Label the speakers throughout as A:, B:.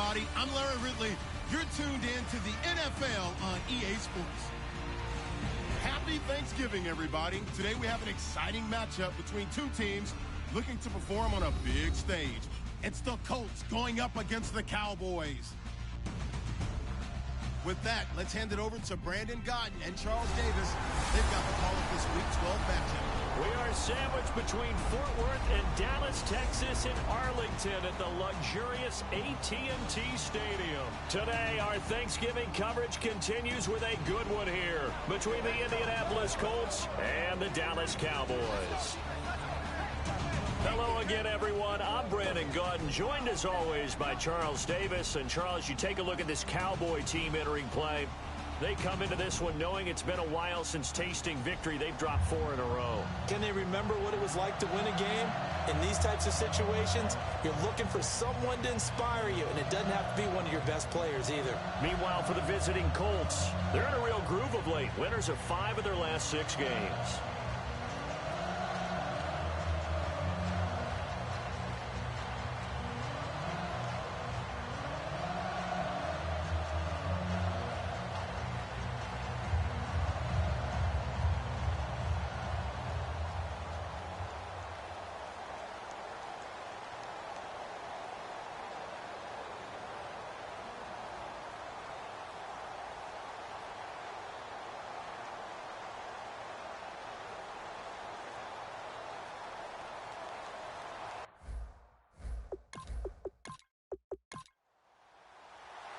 A: everybody. I'm Larry Ridley. You're tuned in to the NFL on EA Sports. Happy Thanksgiving, everybody. Today we have an exciting matchup between two teams looking to perform on a big stage. It's the Colts going up against the Cowboys. With that, let's hand it over to Brandon Godden and Charles Davis. They've got the call of this Week 12 matchup.
B: We are sandwiched between Fort Worth and Dallas, Texas, and Arlington at the luxurious AT&T Stadium. Today, our Thanksgiving coverage continues with a good one here between the Indianapolis Colts and the Dallas Cowboys. Hello again, everyone. I'm Brandon Godden, joined as always by Charles Davis. And Charles, you take a look at this Cowboy team entering play. They come into this one knowing it's been a while since tasting victory. They've dropped 4 in a row.
C: Can they remember what it was like to win a game? In these types of situations, you're looking for someone to inspire you, and it doesn't have to be one of your best players either.
B: Meanwhile, for the visiting Colts, they're in a real groove of late. Winners of 5 of their last 6 games.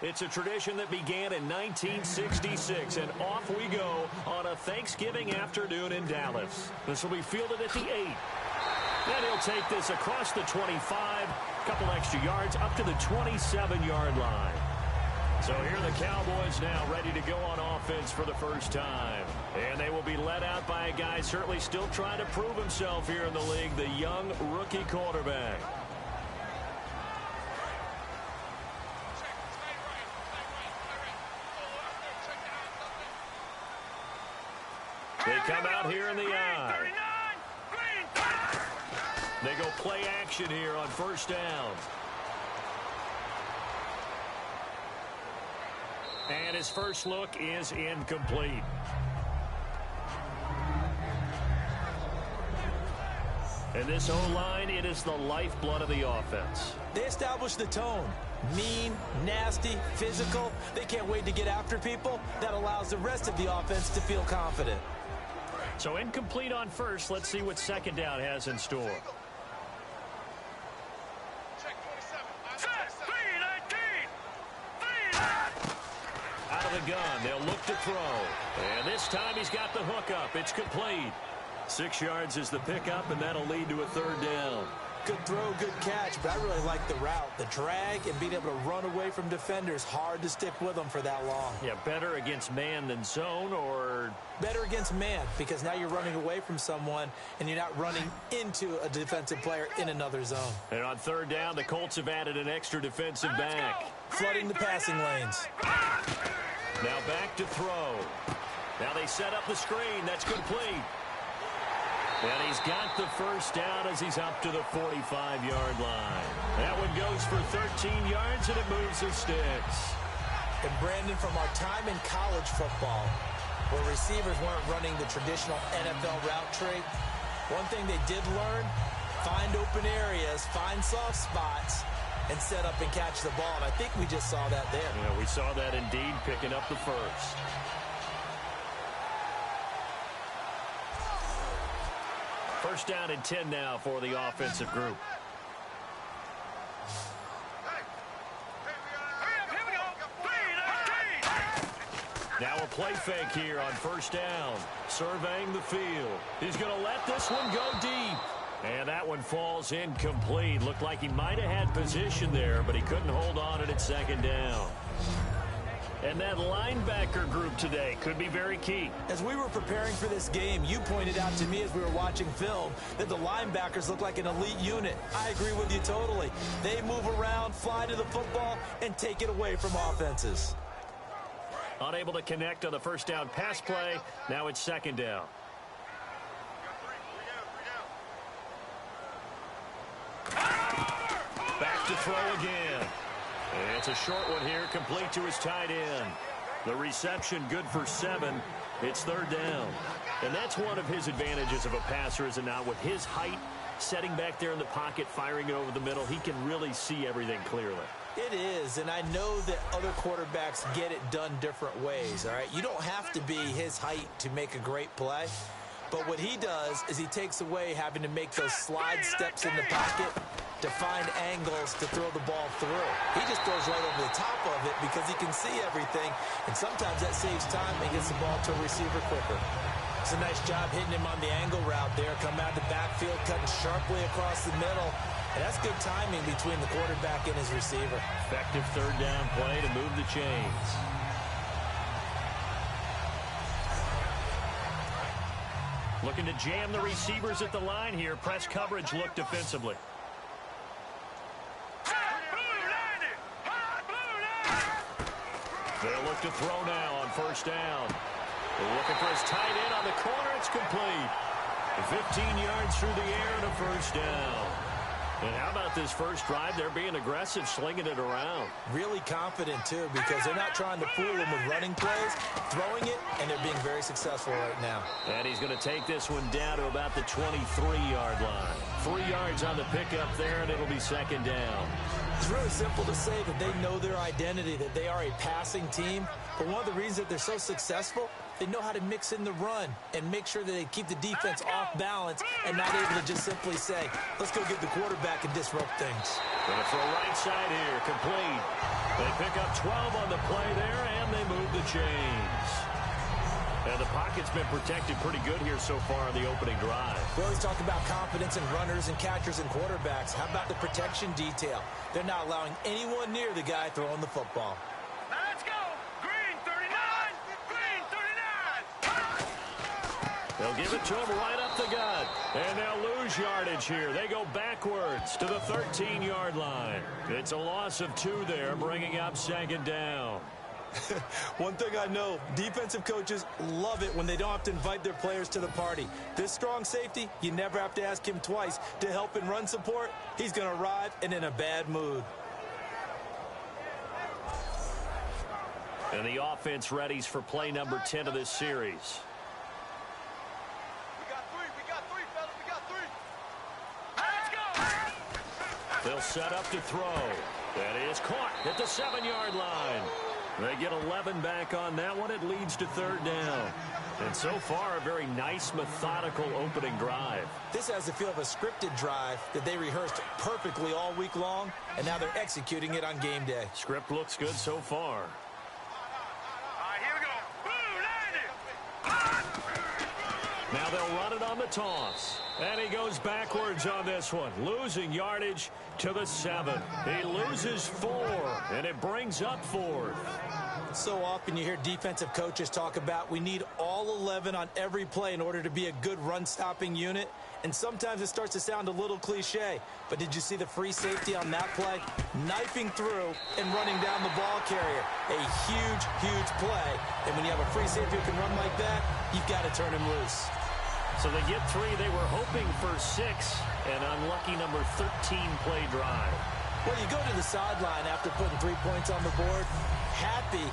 B: It's a tradition that began in 1966, and off we go on a Thanksgiving afternoon in Dallas. This will be fielded at the 8. And he'll take this across the 25, couple extra yards, up to the 27-yard line. So here are the Cowboys now ready to go on offense for the first time. And they will be led out by a guy certainly still trying to prove himself here in the league, the young rookie quarterback. They come out here in the eye. They go play action here on first down. And his first look is incomplete. And this O-line, it is the lifeblood of the offense.
C: They establish the tone. Mean, nasty, physical. They can't wait to get after people. That allows the rest of the offense to feel confident.
B: So incomplete on first. Let's see what second down has in store. Out of the gun, they'll look to throw. And this time he's got the hook up. It's complete. 6 yards is the pickup, and that'll lead to a third down.
C: Good throw, good catch, but I really like the route. The drag and being able to run away from defenders, hard to stick with them for that long.
B: Yeah, better against man than zone, or?
C: Better against man, because now you're running away from someone and you're not running into a defensive player in another zone.
B: And on third down, the Colts have added an extra defensive back.
C: Flooding the passing lanes.
B: Now back to throw. Now they set up the screen. That's complete. And he's got the first down as he's up to the 45-yard line. That one goes for 13 yards, and it moves the sticks.
C: And Brandon, from our time in college football, where receivers weren't running the traditional NFL route tree, one thing they did learn, find open areas, find soft spots, and set up and catch the ball. And I think we just saw that there.
B: Yeah, we saw that indeed, picking up the first. First down and 10 now for the offensive group. Now a play fake here on first down. Surveying the field. He's going to let this one go deep. And that one falls incomplete. Looked like he might have had position there, but he couldn't hold on at second down. And that linebacker group today could be very key.
C: As we were preparing for this game, you pointed out to me as we were watching film that the linebackers look like an elite unit. I agree with you totally. They move around, fly to the football, and take it away from offenses.
B: Unable to connect on the first down pass play. Now it's second down. Back to throw again. And it's a short one here, complete to his tight end. The reception good for 7. It's third down. And that's one of his advantages of a passer, is it not? With his height, setting back there in the pocket, firing it over the middle, he can really see everything clearly.
C: It is, and I know that other quarterbacks get it done different ways, all right? You don't have to be his height to make a great play. But what he does is he takes away having to make those slide steps in the pocket to find angles to throw the ball through. He just throws right over the top of it because he can see everything, and sometimes that saves time and gets the ball to a receiver quicker. It's a nice job hitting him on the angle route there, coming out of the backfield, cutting sharply across the middle. And that's good timing between the quarterback and his receiver.
B: Effective third down play to move the chains. Looking to jam the receivers at the line here. Press coverage look defensively. They'll look to throw now on first down. They're looking for his tight end on the corner. It's complete. 15 yards through the air and a first down. And how about this first drive? They're being aggressive, slinging it around.
C: Really confident, too, because they're not trying to fool him with running plays, throwing it, and they're being very successful right now.
B: And he's going to take this one down to about the 23-yard line. 3 yards on the pickup there, and it'll be second down.
C: It's really simple to say that they know their identity, that they are a passing team. But one of the reasons that they're so successful, they know how to mix in the run and make sure that they keep the defense off balance and not able to just simply say, let's go get the quarterback and disrupt things.
B: Going to throw right side here, complete. They pick up 12 on the play there, and they move the chains. And the pocket's been protected pretty good here so far on the opening drive.
C: We always talk about confidence in runners and catchers and quarterbacks. How about the protection detail? They're not allowing anyone near the guy throwing the football.
D: Let's go! Green 39! Green 39!
B: They'll give it to him right up the gut. And they'll lose yardage here. They go backwards to the 13-yard line. It's a loss of 2 there, bringing up second down.
C: One thing I know, defensive coaches love it when they don't have to invite their players to the party. This strong safety, you never have to ask him twice to help in run support. He's going to arrive and in a bad mood.
B: And the offense readies for play number 10 of this series.
D: We got three, fellas, we got 3. Let's go!
B: They'll set up to throw. That is caught at the 7-yard line. They get 11 back on that one. It leads to third down. And so far, a very nice, methodical opening drive.
C: This has the feel of a scripted drive that they rehearsed perfectly all week long, and now they're executing it on game day.
B: Script looks good so far.
D: All right, here we go. Boom, landed.
B: Now they'll run it on the toss. And he goes backwards on this one, losing yardage to the 7. He loses 4, and it brings up 4th.
C: So often you hear defensive coaches talk about we need all 11 on every play in order to be a good run-stopping unit. And sometimes it starts to sound a little cliche. But did you see the free safety on that play? Knifing through and running down the ball carrier. A huge, huge play. And when you have a free safety who can run like that, you've got to turn him loose.
B: So they get 3. They were hoping for 6. An unlucky number 13 play drive.
C: Well, you go to the sideline after putting 3 points on the board, happy,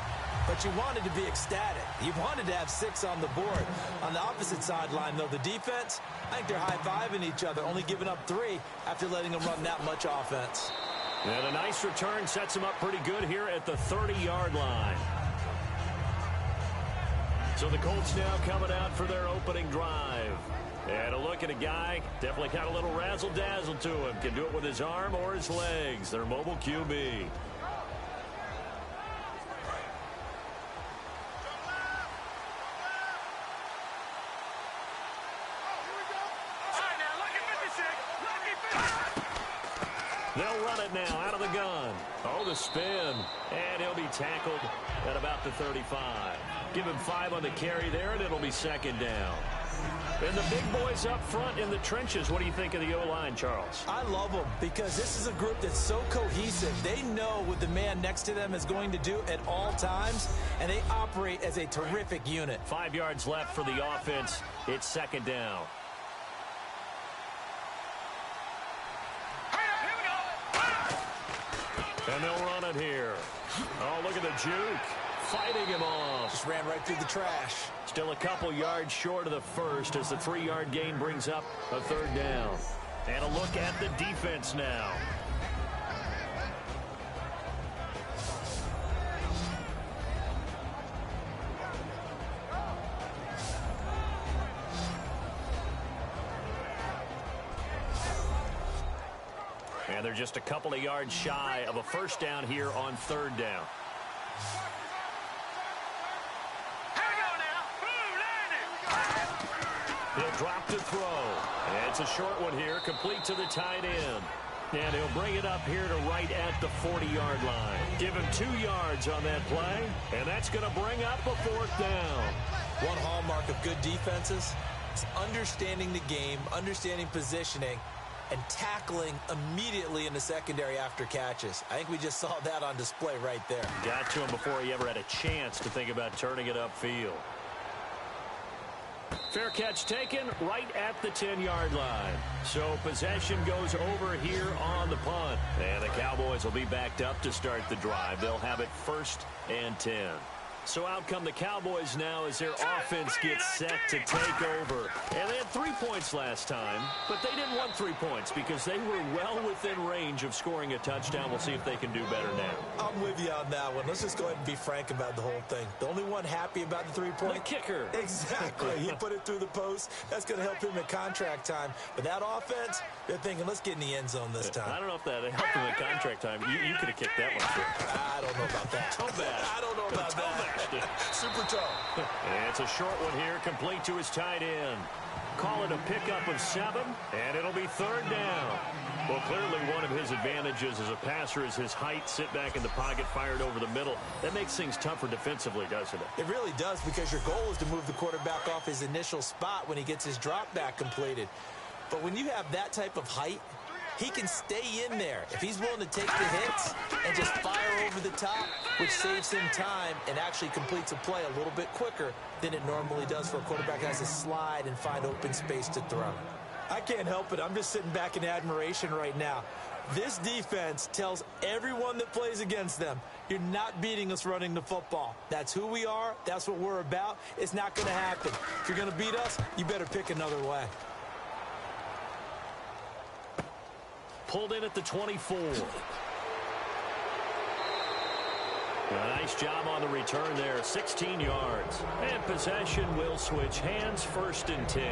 C: but you wanted to be ecstatic. You wanted to have 6 on the board. On the opposite sideline, though, the defense, I think they're high-fiving each other, only giving up 3 after letting them run that much offense.
B: And a nice return sets them up pretty good here at the 30-yard line. So the Colts now coming out for their opening drive. And a look at a guy, definitely got a little razzle-dazzle to him. Can do it with his arm or his legs. Their mobile QB. They'll run it now out of the gun. Oh, the spin. And he'll be tackled at about the 35. Give him 5 on the carry there, and it'll be second down. And the big boys up front in the trenches. What do you think of the O-line, Charles?
C: I love them because this is a group that's so cohesive. They know what the man next to them is going to do at all times, and they operate as a terrific unit.
B: 5 yards left for the offense. It's second down. And they'll run it here. Oh, look at the juke. Fighting him off.
C: Just ran right through the trash.
B: Still a couple yards short of the first as the 3-yard gain brings up a 3rd down. And a look at the defense now. And they're just a couple of yards shy of a 1st down here on 3rd down. He'll drop to throw. And it's a short one here, complete to the tight end. And he'll bring it up here to right at the 40-yard line. Give him 2 yards on that play, and that's going to bring up a 4th down.
C: One hallmark of good defenses is understanding the game, understanding positioning, and tackling immediately in the secondary after catches. I think we just saw that on display right there.
B: Got to him before he ever had a chance to think about turning it upfield. Fair catch taken right at the 10-yard line. So possession goes over here on the punt. And the Cowboys will be backed up to start the drive. They'll have it 1st and 10. So out come the Cowboys now as their offense gets set to take over. And they had 3 points last time, but they didn't want 3 points because they were well within range of scoring a touchdown. We'll see if they can do better now.
C: I'm with you on that one. Let's just go ahead and be frank about the whole thing. The only one happy about the 3-point.
B: The kicker.
C: Exactly. He put it through the post. That's going to help him at contract time. But that offense, they're thinking, let's get in the end zone this time.
B: I don't know if that helped him at contract time. You could have kicked that one too.
C: I don't know about that.
B: Toe bash.
C: I don't know about that. Super toe.
B: And it's a short one here, complete to his tight end. Call it a pickup of 7, and it'll be 3rd down. Well, clearly one of his advantages as a passer is his height, sit back in the pocket, fired over the middle. That makes things tougher defensively, doesn't it?
C: It really does, because your goal is to move the quarterback off his initial spot when he gets his drop back completed. But when you have that type of height, he can stay in there if he's willing to take the hits and just fire over the top, which saves him time and actually completes a play a little bit quicker than it normally does for a quarterback that has to slide and find open space to throw. I can't help it. I'm just sitting back in admiration right now. This defense tells everyone that plays against them, you're not beating us running the football. That's who we are. That's what we're about. It's not going to happen. If you're going to beat us, you better pick another way.
B: Pulled in at the 24. A nice job on the return there, 16 yards. And possession will switch hands, 1st and 10.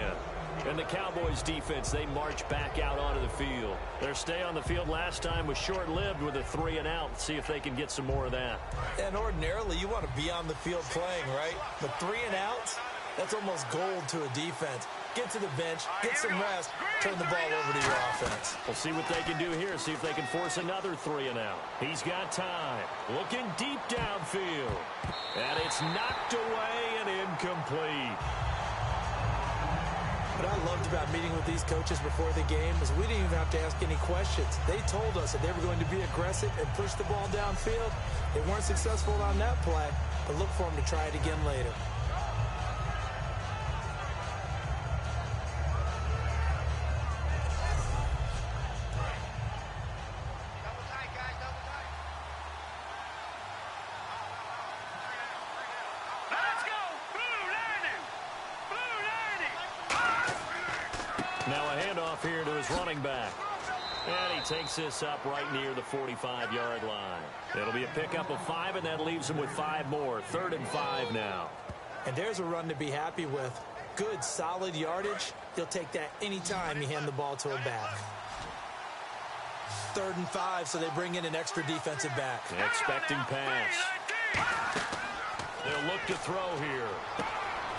B: And the Cowboys defense, they march back out onto the field. Their stay on the field last time was short-lived with a 3-and-out. See if they can get some more of that.
C: And ordinarily, you want to be on the field playing, right? But 3-and-outs, that's almost gold to a defense. Get to the bench, get some rest, turn the ball over to your offense.
B: We'll see what they can do here, see if they can force another 3-and-out. He's got time. Looking deep downfield. And it's knocked away and incomplete.
C: What I loved about meeting with these coaches before the game is we didn't even have to ask any questions. They told us that they were going to be aggressive and push the ball downfield. They weren't successful on that play, but look for them to try it again later.
B: Now a handoff here to his running back. And he takes this up right near the 45-yard line. It'll be a pickup of 5, and that leaves him with 5 more. 3rd and 5 now.
C: And there's a run to be happy with. Good, solid yardage. He'll take that anytime you hand the ball to a back. 3rd and 5, so they bring in an extra defensive back.
B: Expecting pass. They'll look to throw here.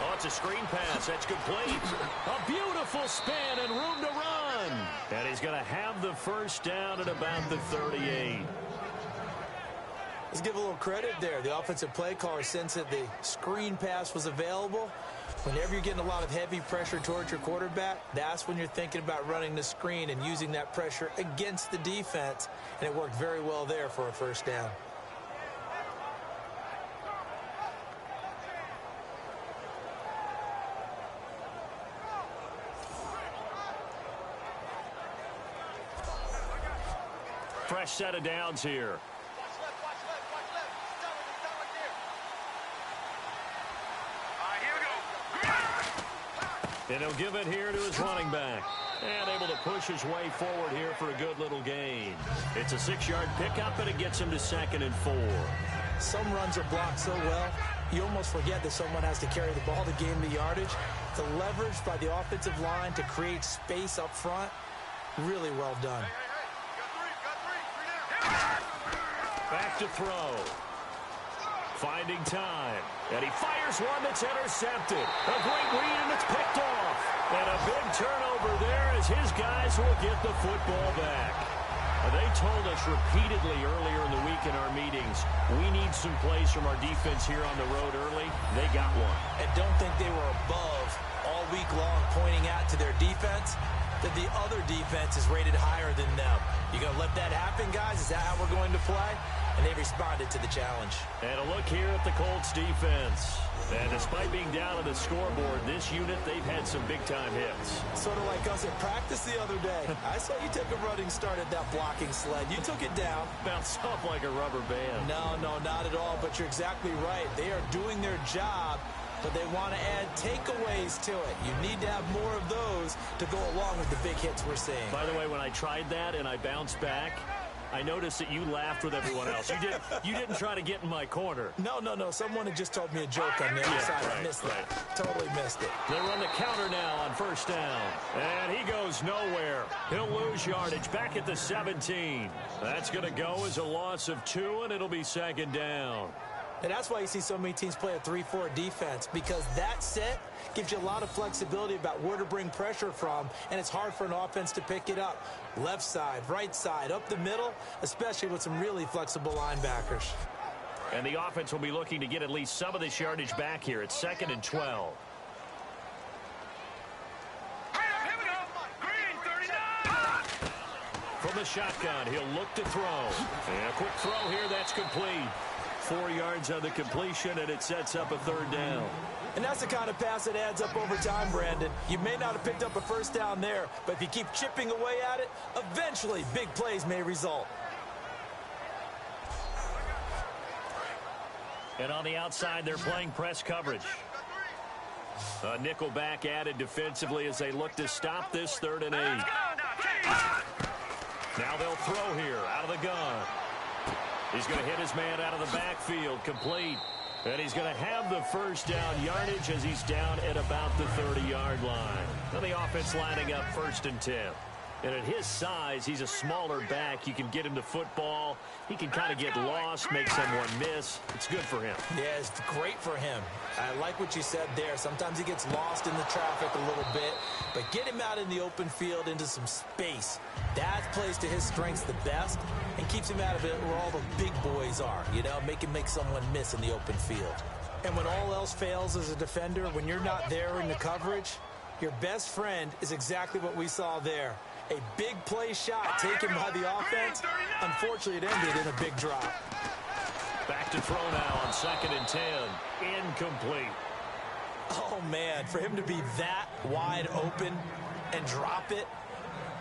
B: Oh, it's a screen pass. That's complete. A beautiful spin and room to run. And he's going to have the 1st down at about the 38.
C: Let's give a little credit there. The offensive play caller sensed that the screen pass was available. Whenever you're getting a lot of heavy pressure towards your quarterback, that's when you're thinking about running the screen and using that pressure against the defense. And it worked very well there for a 1st down.
B: Fresh set of downs here. And he'll give it here to his running back. And able to push his way forward here for a good little gain. It's a 6-yard pickup, and it gets him to 2nd and 4.
C: Some runs are blocked so well, you almost forget that someone has to carry the ball to gain the yardage. The leverage by the offensive line to create space up front, really well done.
B: Back to throw. Finding time. And he fires one that's intercepted. A great read, and it's picked off. And a big turnover there as his guys will get the football back. They told us repeatedly earlier in the week in our meetings, we need some plays from our defense here on the road early. They got one.
C: And don't think they were above all week long pointing out to their defense that the other defense is rated higher than them. You going to let that happen, guys? Is that how we're going to play? And they responded to the challenge.
B: And a look here at the Colts defense. And despite being down on the scoreboard, this unit, they've had some big-time hits.
C: Sort of like us at practice the other day. I saw you take a running start at that blocking sled. You took it down.
B: Bounced off like a rubber band.
C: No, not at all. But you're exactly right. They are doing their job, but they want to add takeaways to it. You need to have more of those to go along with the big hits we're seeing.
B: By the way, when I tried that and I bounced back, I noticed that you laughed with everyone else. You didn't try to get in my corner.
C: No. Someone had just told me a joke on the other side. I missed that. Totally missed it.
B: They run the counter now on 1st down. And he goes nowhere. He'll lose yardage back at the 17. That's going to go as a loss of 2, and it'll be 2nd down.
C: And that's why you see so many teams play a 3-4 defense, because that set gives you a lot of flexibility about where to bring pressure from, and it's hard for an offense to pick it up. Left side, right side, up the middle, especially with some really flexible linebackers.
B: And the offense will be looking to get at least some of this yardage back here. It's 2nd and 12. From the shotgun, he'll look to throw. And a quick throw here, that's complete. 4 yards on the completion, and it sets up a 3rd down.
C: And that's the kind of pass that adds up over time, Brandon. You may not have picked up a 1st down there, but if you keep chipping away at it, eventually big plays may result.
B: And on the outside, they're playing press coverage. A nickel back added defensively as they look to stop this 3rd and 8. Now they'll throw here out of the gun. He's going to hit his man out of the backfield, complete. And he's going to have the 1st down yardage as he's down at about the 30-yard line. Then the offense lining up 1st and 10. And at his size, he's a smaller back. You can get him to football. He can kind of get lost, make someone miss. It's good for him.
C: Yeah, it's great for him. I like what you said there. Sometimes he gets lost in the traffic a little bit, but get him out in the open field into some space. That plays to his strengths the best and keeps him out of it where all the big boys are, you know, make someone miss in the open field. And when all else fails as a defender, when you're not there in the coverage, your best friend is exactly what we saw there. A big play shot taken by the offense. Unfortunately, it ended in a big drop.
B: Back to throw now on 2nd and 10. Incomplete.
C: Oh, man, for him to be that wide open and drop it.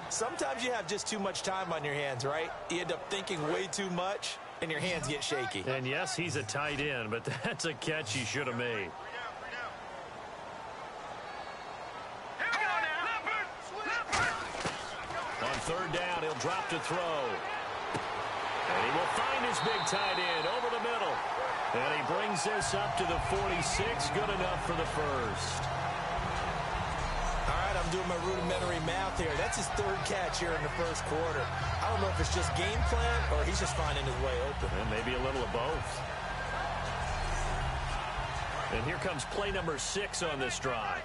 C: Sometimes you have just too much time on your hands, right? You end up thinking way too much, and your hands get shaky.
B: And, yes, he's a tight end, but that's a catch he should have made. On 3rd down, he'll drop to throw. And he will find his big tight end over the middle. And he brings this up to the 46. Good enough for the 1st.
C: All right, I'm doing my rudimentary math here. That's his 3rd catch here in the 1st quarter. I don't know if it's just game plan or he's just finding his way open.
B: And maybe a little of both. And here comes play number 6 on this drive.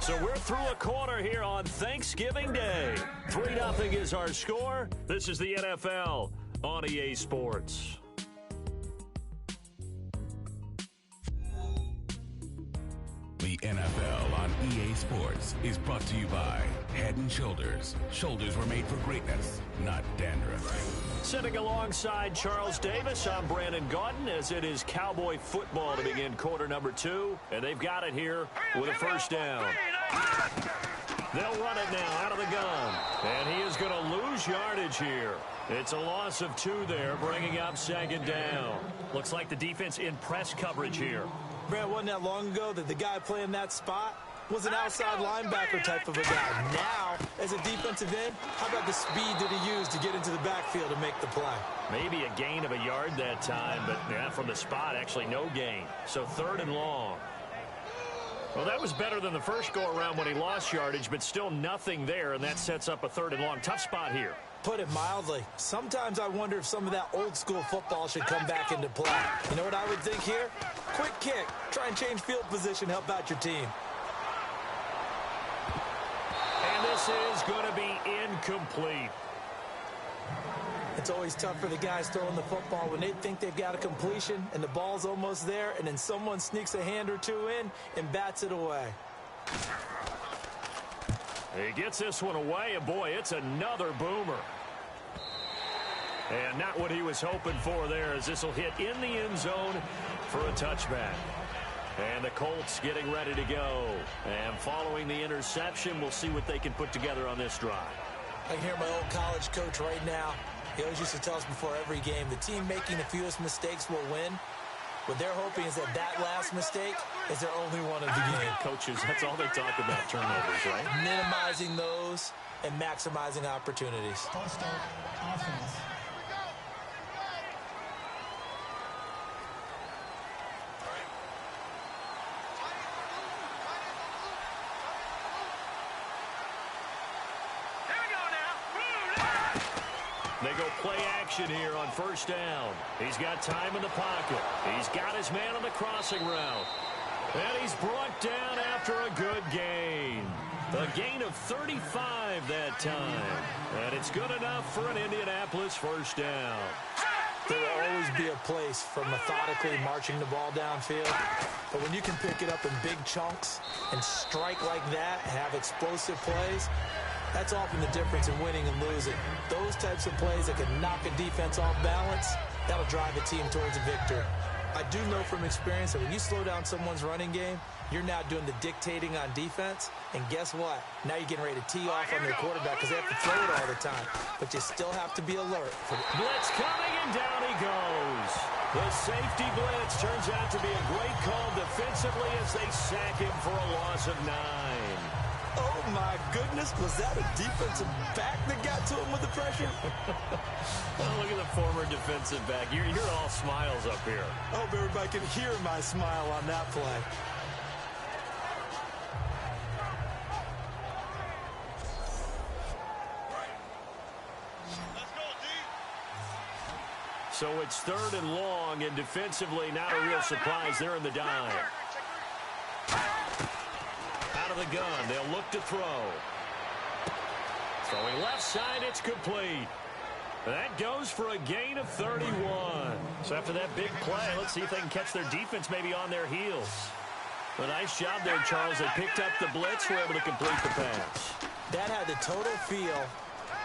B: So we're through a quarter here on Thanksgiving Day. 3-0 is our score. This is the NFL on EA Sports.
E: The NFL on EA Sports is brought to you by Head & Shoulders. Shoulders were made for greatness, not dandruff.
B: Sitting alongside Charles Davis, I'm Brandon Gaudin, as it is Cowboy football to begin quarter number 2. And they've got it here with a 1st down. They'll run it now out of the gun. And he is going to lose yardage here. It's a loss of 2 there, bringing up 2nd down. Looks like the defense in press coverage here.
C: Brad, wasn't that long ago that the guy playing that spot was an outside linebacker type of a guy. Now, as a defensive end, how about the speed that he used to get into the backfield and make the play?
B: Maybe a gain of a yard that time, but yeah, from the spot, actually no gain. So 3rd and long. Well, that was better than the first go-around when he lost yardage, but still nothing there, and that sets up a 3rd and long. Tough spot here.
C: Put it mildly. Sometimes I wonder if some of that old-school football should come back into play. You know what I would think here? Quick kick. Try and change field position, help out your team.
B: And this is going to be incomplete.
C: It's always tough for the guys throwing the football when they think they've got a completion and the ball's almost there, and then someone sneaks a hand or two in and bats it away.
B: He gets this one away, and boy, it's another boomer. And not what he was hoping for there, as this will hit in the end zone for a touchback. And the Colts getting ready to go. And following the interception, we'll see what they can put together on this drive.
C: I can hear my old college coach right now. He always used to tell us before every game, the team making the fewest mistakes will win. What they're hoping is that that last mistake is their only one of the game.
B: Coaches, that's all they talk about, turnovers, right?
C: Minimizing those and maximizing opportunities.
F: Offense.
B: They go play action here on 1st down. He's got time in the pocket. He's got his man on the crossing route. And he's brought down after a good gain. A gain of 35 that time. And it's good enough for an Indianapolis 1st down.
C: There will always be a place for methodically marching the ball downfield. But when you can pick it up in big chunks and strike like that, have explosive plays, that's often the difference in winning and losing. Those types of plays that can knock a defense off balance, that'll drive a team towards a victory. I do know from experience that when you slow down someone's running game, you're now doing the dictating on defense. And guess what? Now you're getting ready to tee off on their quarterback because they have to throw it all the time. But you still have to be alert.
B: Blitz coming, and down he goes. The safety blitz turns out to be a great call defensively as they sack him for a loss of 9.
C: Oh, my goodness. Was that a defensive back that got to him with the pressure?
B: Oh, look at the former defensive back. You're all smiles up here.
C: I hope everybody can hear my smile on that play.
B: So it's 3rd and long, and defensively not a real surprise. They're in the dime. Out of the gun, they'll look to throw. Throwing left side, it's complete. That goes for a gain of 31. So after that big play, let's see if they can catch their defense maybe on their heels. A nice job there, Charles. They picked up the blitz, were able to complete the pass.
C: That had the total feel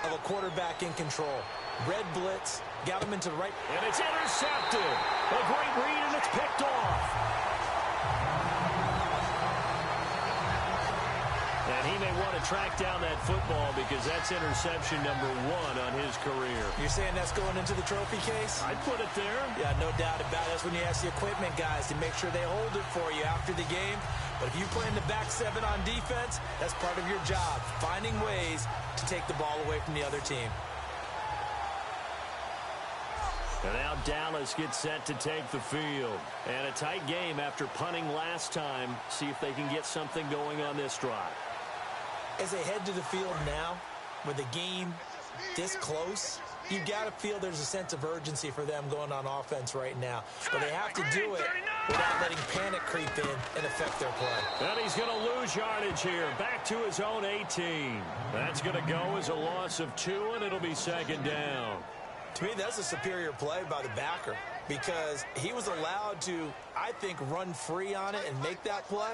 C: of a quarterback in control. Red blitz, got him into the right.
B: And it's intercepted. A great read, and it's picked off. And he may want to track down that football because that's interception number 1 on his career.
C: You're saying that's going into the trophy case?
B: I'd put it there.
C: Yeah, no doubt about it. That's when you ask the equipment guys to make sure they hold it for you after the game. But if you play in the back 7 on defense, that's part of your job, finding ways to take the ball away from the other team.
B: And now Dallas gets set to take the field. And a tight game after punting last time. See if they can get something going on this drive.
C: As they head to the field now, with the game this close, you got to feel there's a sense of urgency for them going on offense right now. But they have to do it without letting panic creep in and affect their play.
B: And he's going to lose yardage here. Back to his own 18. That's going to go as a loss of 2, and it'll be 2nd down.
C: To me, that's a superior play by the backer because he was allowed to, I think, run free on it and make that play.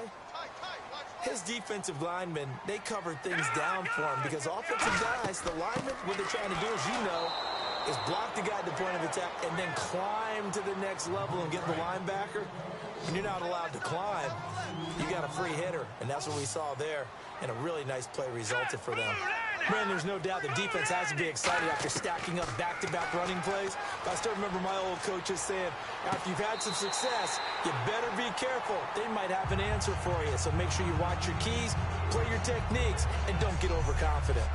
C: His defensive linemen, they covered things down for him because offensive guys, the linemen, what they're trying to do, as you know, is block the guy at the point of attack and then climb to the next level and get the linebacker. When you're not allowed to climb, you got a free hitter, and that's what we saw there, and a really nice play resulted for them. Man, there's no doubt the defense has to be excited after stacking up back-to-back running plays. I still remember my old coaches saying, after you've had some success, you better be careful. They might have an answer for you, so make sure you watch your keys, play your techniques, and don't get overconfident.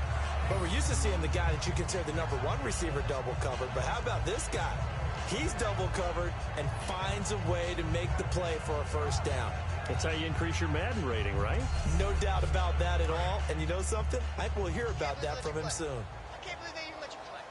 C: But we're used to seeing the guy that you consider the number one receiver double covered, but how about this guy? He's double covered and finds a way to make the play for a first down.
B: That's how you increase your Madden rating, right?
C: No doubt about that at all. And you know something? I think we'll hear about that from him soon.
D: I can't believe they even let you play.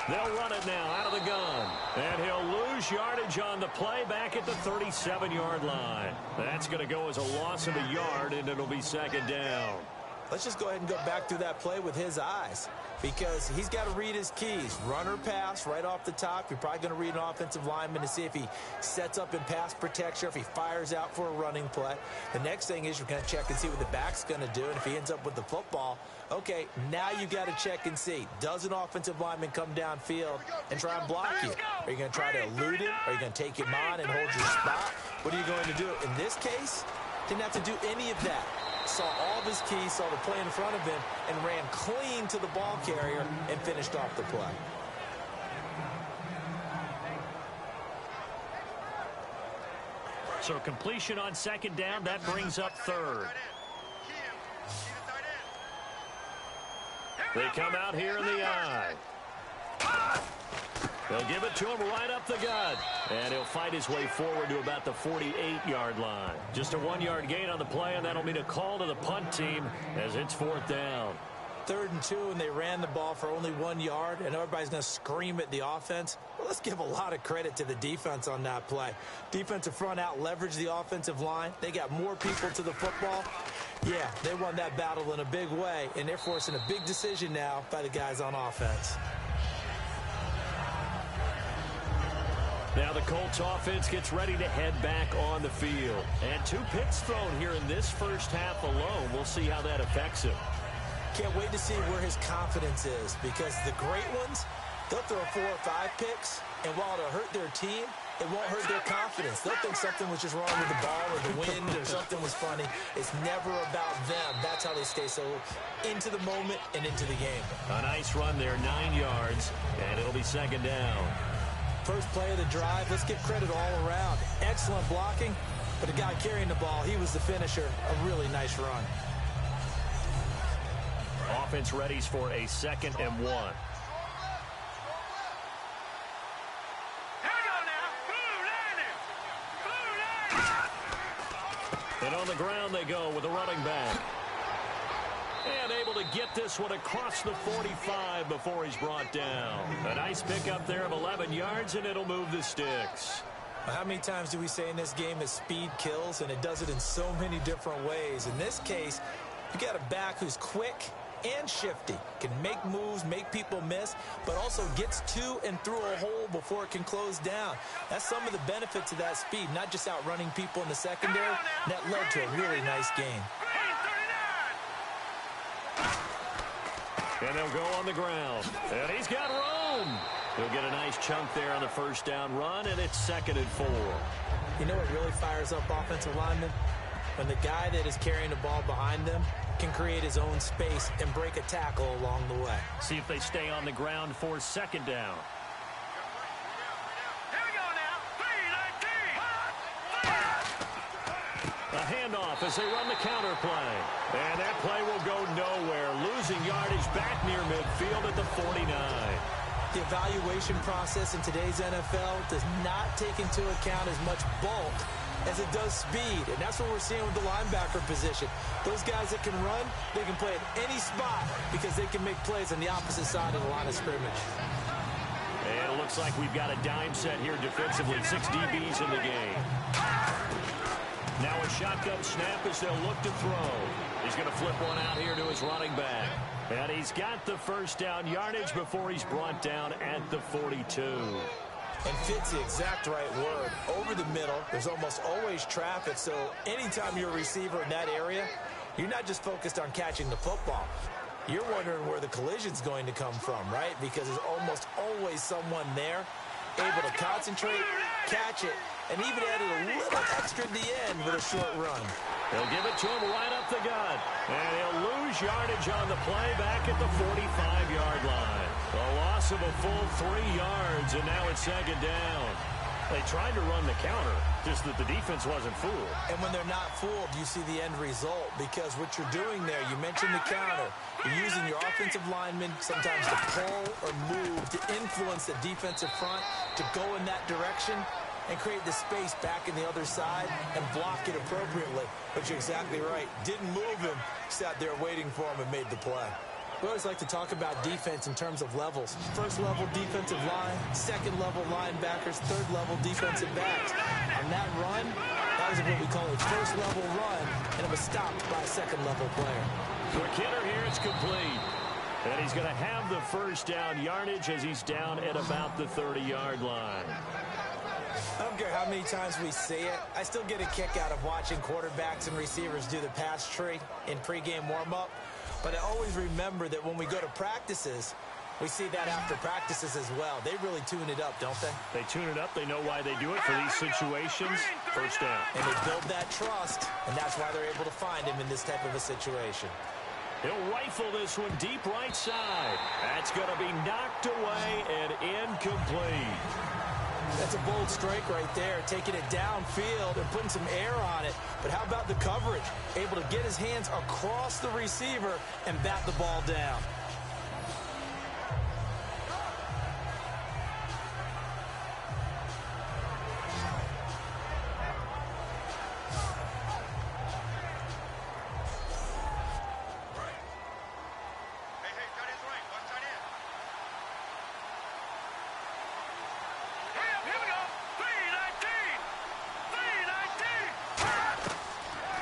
B: They'll run it now out of the gun. And he'll lose yardage on the play back at the 37-yard line. That's going to go as a loss of a yard, and it'll be second down.
C: Let's just go ahead and go back through that play with his eyes, because he's got to read his keys. Run or pass right off the top. You're probably going to read an offensive lineman to see if he sets up in pass protection, or if he fires out for a running play. The next thing is you're going to check and see what the back's going to do, and if he ends up with the football, okay, now you got to check and see. Does an offensive lineman come downfield and try and block you? Are you going to try to elude him? Are you going to take him on and hold your spot? What are you going to do? In this case, didn't have to do any of that. Saw all of his keys, saw the play in front of him, and ran clean to the ball carrier and finished off the play.
B: So completion on second down, that brings up third. They come out here in the eye. They'll give it to him right up the gut. And he'll fight his way forward to about the 48-yard line. Just a 1-yard gain on the play, and that'll mean a call to the punt team as it's fourth down.
C: 3rd and 2, and they ran the ball for only 1 yard, and everybody's going to scream at the offense. Well, let's give a lot of credit to the defense on that play. Defensive front out leveraged the offensive line. They got more people to the football. Yeah, they won that battle in a big way, and they're forcing a big decision now by the guys on offense.
B: Now the Colts offense gets ready to head back on the field. And 2 picks thrown here in this first half alone. We'll see how that affects him.
C: Can't wait to see where his confidence is, because the great ones, they'll throw 4 or 5 picks, and while it'll hurt their team, it won't hurt their confidence. They'll think something was just wrong with the ball or the wind or something was funny. It's never about them. That's how they stay so into the moment and into the game.
B: A nice run there, 9 yards, and it'll be second down.
C: First play of the drive, let's give credit all around. Excellent blocking, but the guy carrying the ball, he was the finisher. A really nice run.
B: Offense readies for a 2nd and 1. And on the ground they go with the running back. And able to get this one across the 45 before he's brought down. A nice pickup there of 11 yards, and it'll move the sticks.
C: How many times do we say in this game that speed kills, and it does it in so many different ways? In this case, you got a back who's quick and shifty, can make moves, make people miss, but also gets to and through a hole before it can close down. That's some of the benefits of that speed, not just outrunning people in the secondary. That led to a really nice game.
B: And they'll go on the ground. And he's got room. He'll get a nice chunk there on the first down run, and it's 2nd and 4.
C: You know what really fires up offensive linemen? When the guy that is carrying the ball behind them can create his own space and break a tackle along the way.
B: See if they stay on the ground for second down. A handoff as they run the counter play. And that play will go nowhere. Losing yardage back near midfield at the 49.
C: The evaluation process in today's NFL does not take into account as much bulk as it does speed. And that's what we're seeing with the linebacker position. Those guys that can run, they can play at any spot because they can make plays on the opposite side of the line of scrimmage.
B: And it looks like we've got a dime set here defensively. 6 DBs in the game. Now a shotgun snap as they'll look to throw. He's going to flip one out here to his running back. And he's got the first down yardage before he's brought down at the 42.
C: And fits the exact right word. Over the middle, there's almost always traffic, so anytime you're a receiver in that area, you're not just focused on catching the football. you're wondering where the collision's going to come from, right? Because there's almost always someone there able to concentrate, catch it, and even added a little extra at the end with a short run.
B: They'll give it to him right up the gut. And he'll lose yardage on the play back at the 45-yard line. A loss of a full 3 yards, and now it's second down. They tried to run the counter, just that the defense wasn't fooled.
C: And when they're not fooled, you see the end result, because what you're doing there, you mentioned the counter. You're using your offensive linemen sometimes to pull or move to influence the defensive front to go in that direction and create the space back in the other side and block it appropriately. But you're exactly right. Didn't move him, sat there waiting for him and made the play. We always like to talk about defense in terms of levels. First level defensive line, second level linebackers, third level defensive backs. On that run, that was what we call a first level run, and it was stopped by a second level player.
B: Quick hitter here, it's complete. And he's going to have the first down yardage as he's down at about the 30-yard line.
C: I don't care how many times we see it. I still get a kick out of watching quarterbacks and receivers do the pass tree in pregame warm-up. But I always remember that when we go to practices, we see that after practices as well. They really tune it up, don't they?
B: They tune it up. They know why they do it for these situations. First down.
C: And they build that trust, and that's why they're able to find him in this type of a situation.
B: He'll rifle this one deep right side. That's going to be knocked away and incomplete.
C: That's a bold strike right there, taking it downfield and putting some air on it. But how about the coverage? Able to get his hands across the receiver and bat the ball down.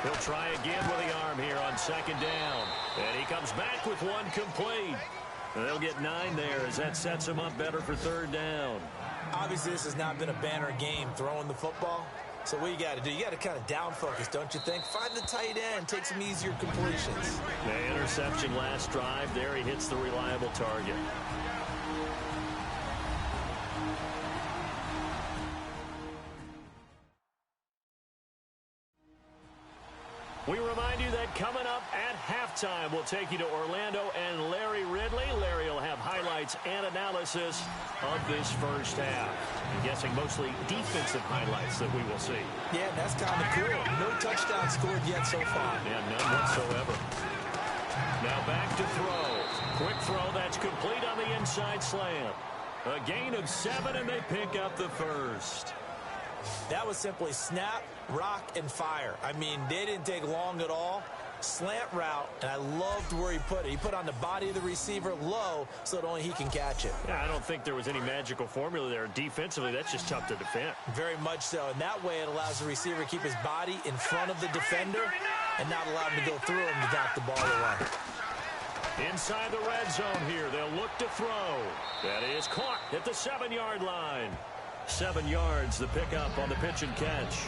B: He'll try again with the arm here on second down. And he comes back with one complete. They'll get 9 there as that sets him up better for third down.
C: Obviously, this has not been a banner game throwing the football. So what you got to do, you got to kind of down focus, don't you think? Find the tight end, take some easier completions.
B: The interception last drive there. He hits the reliable target. We remind you that coming up at halftime, we'll take you to Orlando and Larry Ridley. Larry will have highlights and analysis of this first half. I'm guessing mostly defensive highlights that we will see.
C: Yeah, that's kind of cool. No touchdown scored yet so far.
B: Yeah, none whatsoever. Now back to throw. Quick throw, that's complete on the inside slant. A gain of 7, and they pick up the first.
C: That was simply snap, rock, and fire. I mean, they didn't take long at all. Slant route, and I loved where he put it. He put it on the body of the receiver low so that only he can catch it.
B: Yeah, I don't think there was any magical formula there. Defensively, that's just tough to defend.
C: Very much so. And that way it allows the receiver to keep his body in front of the defender and not allow him to go through him to knock the ball away.
B: Inside the red zone here, they'll look to throw. That is caught at the 7-yard line. 7 yards, the pickup on the pitch and catch.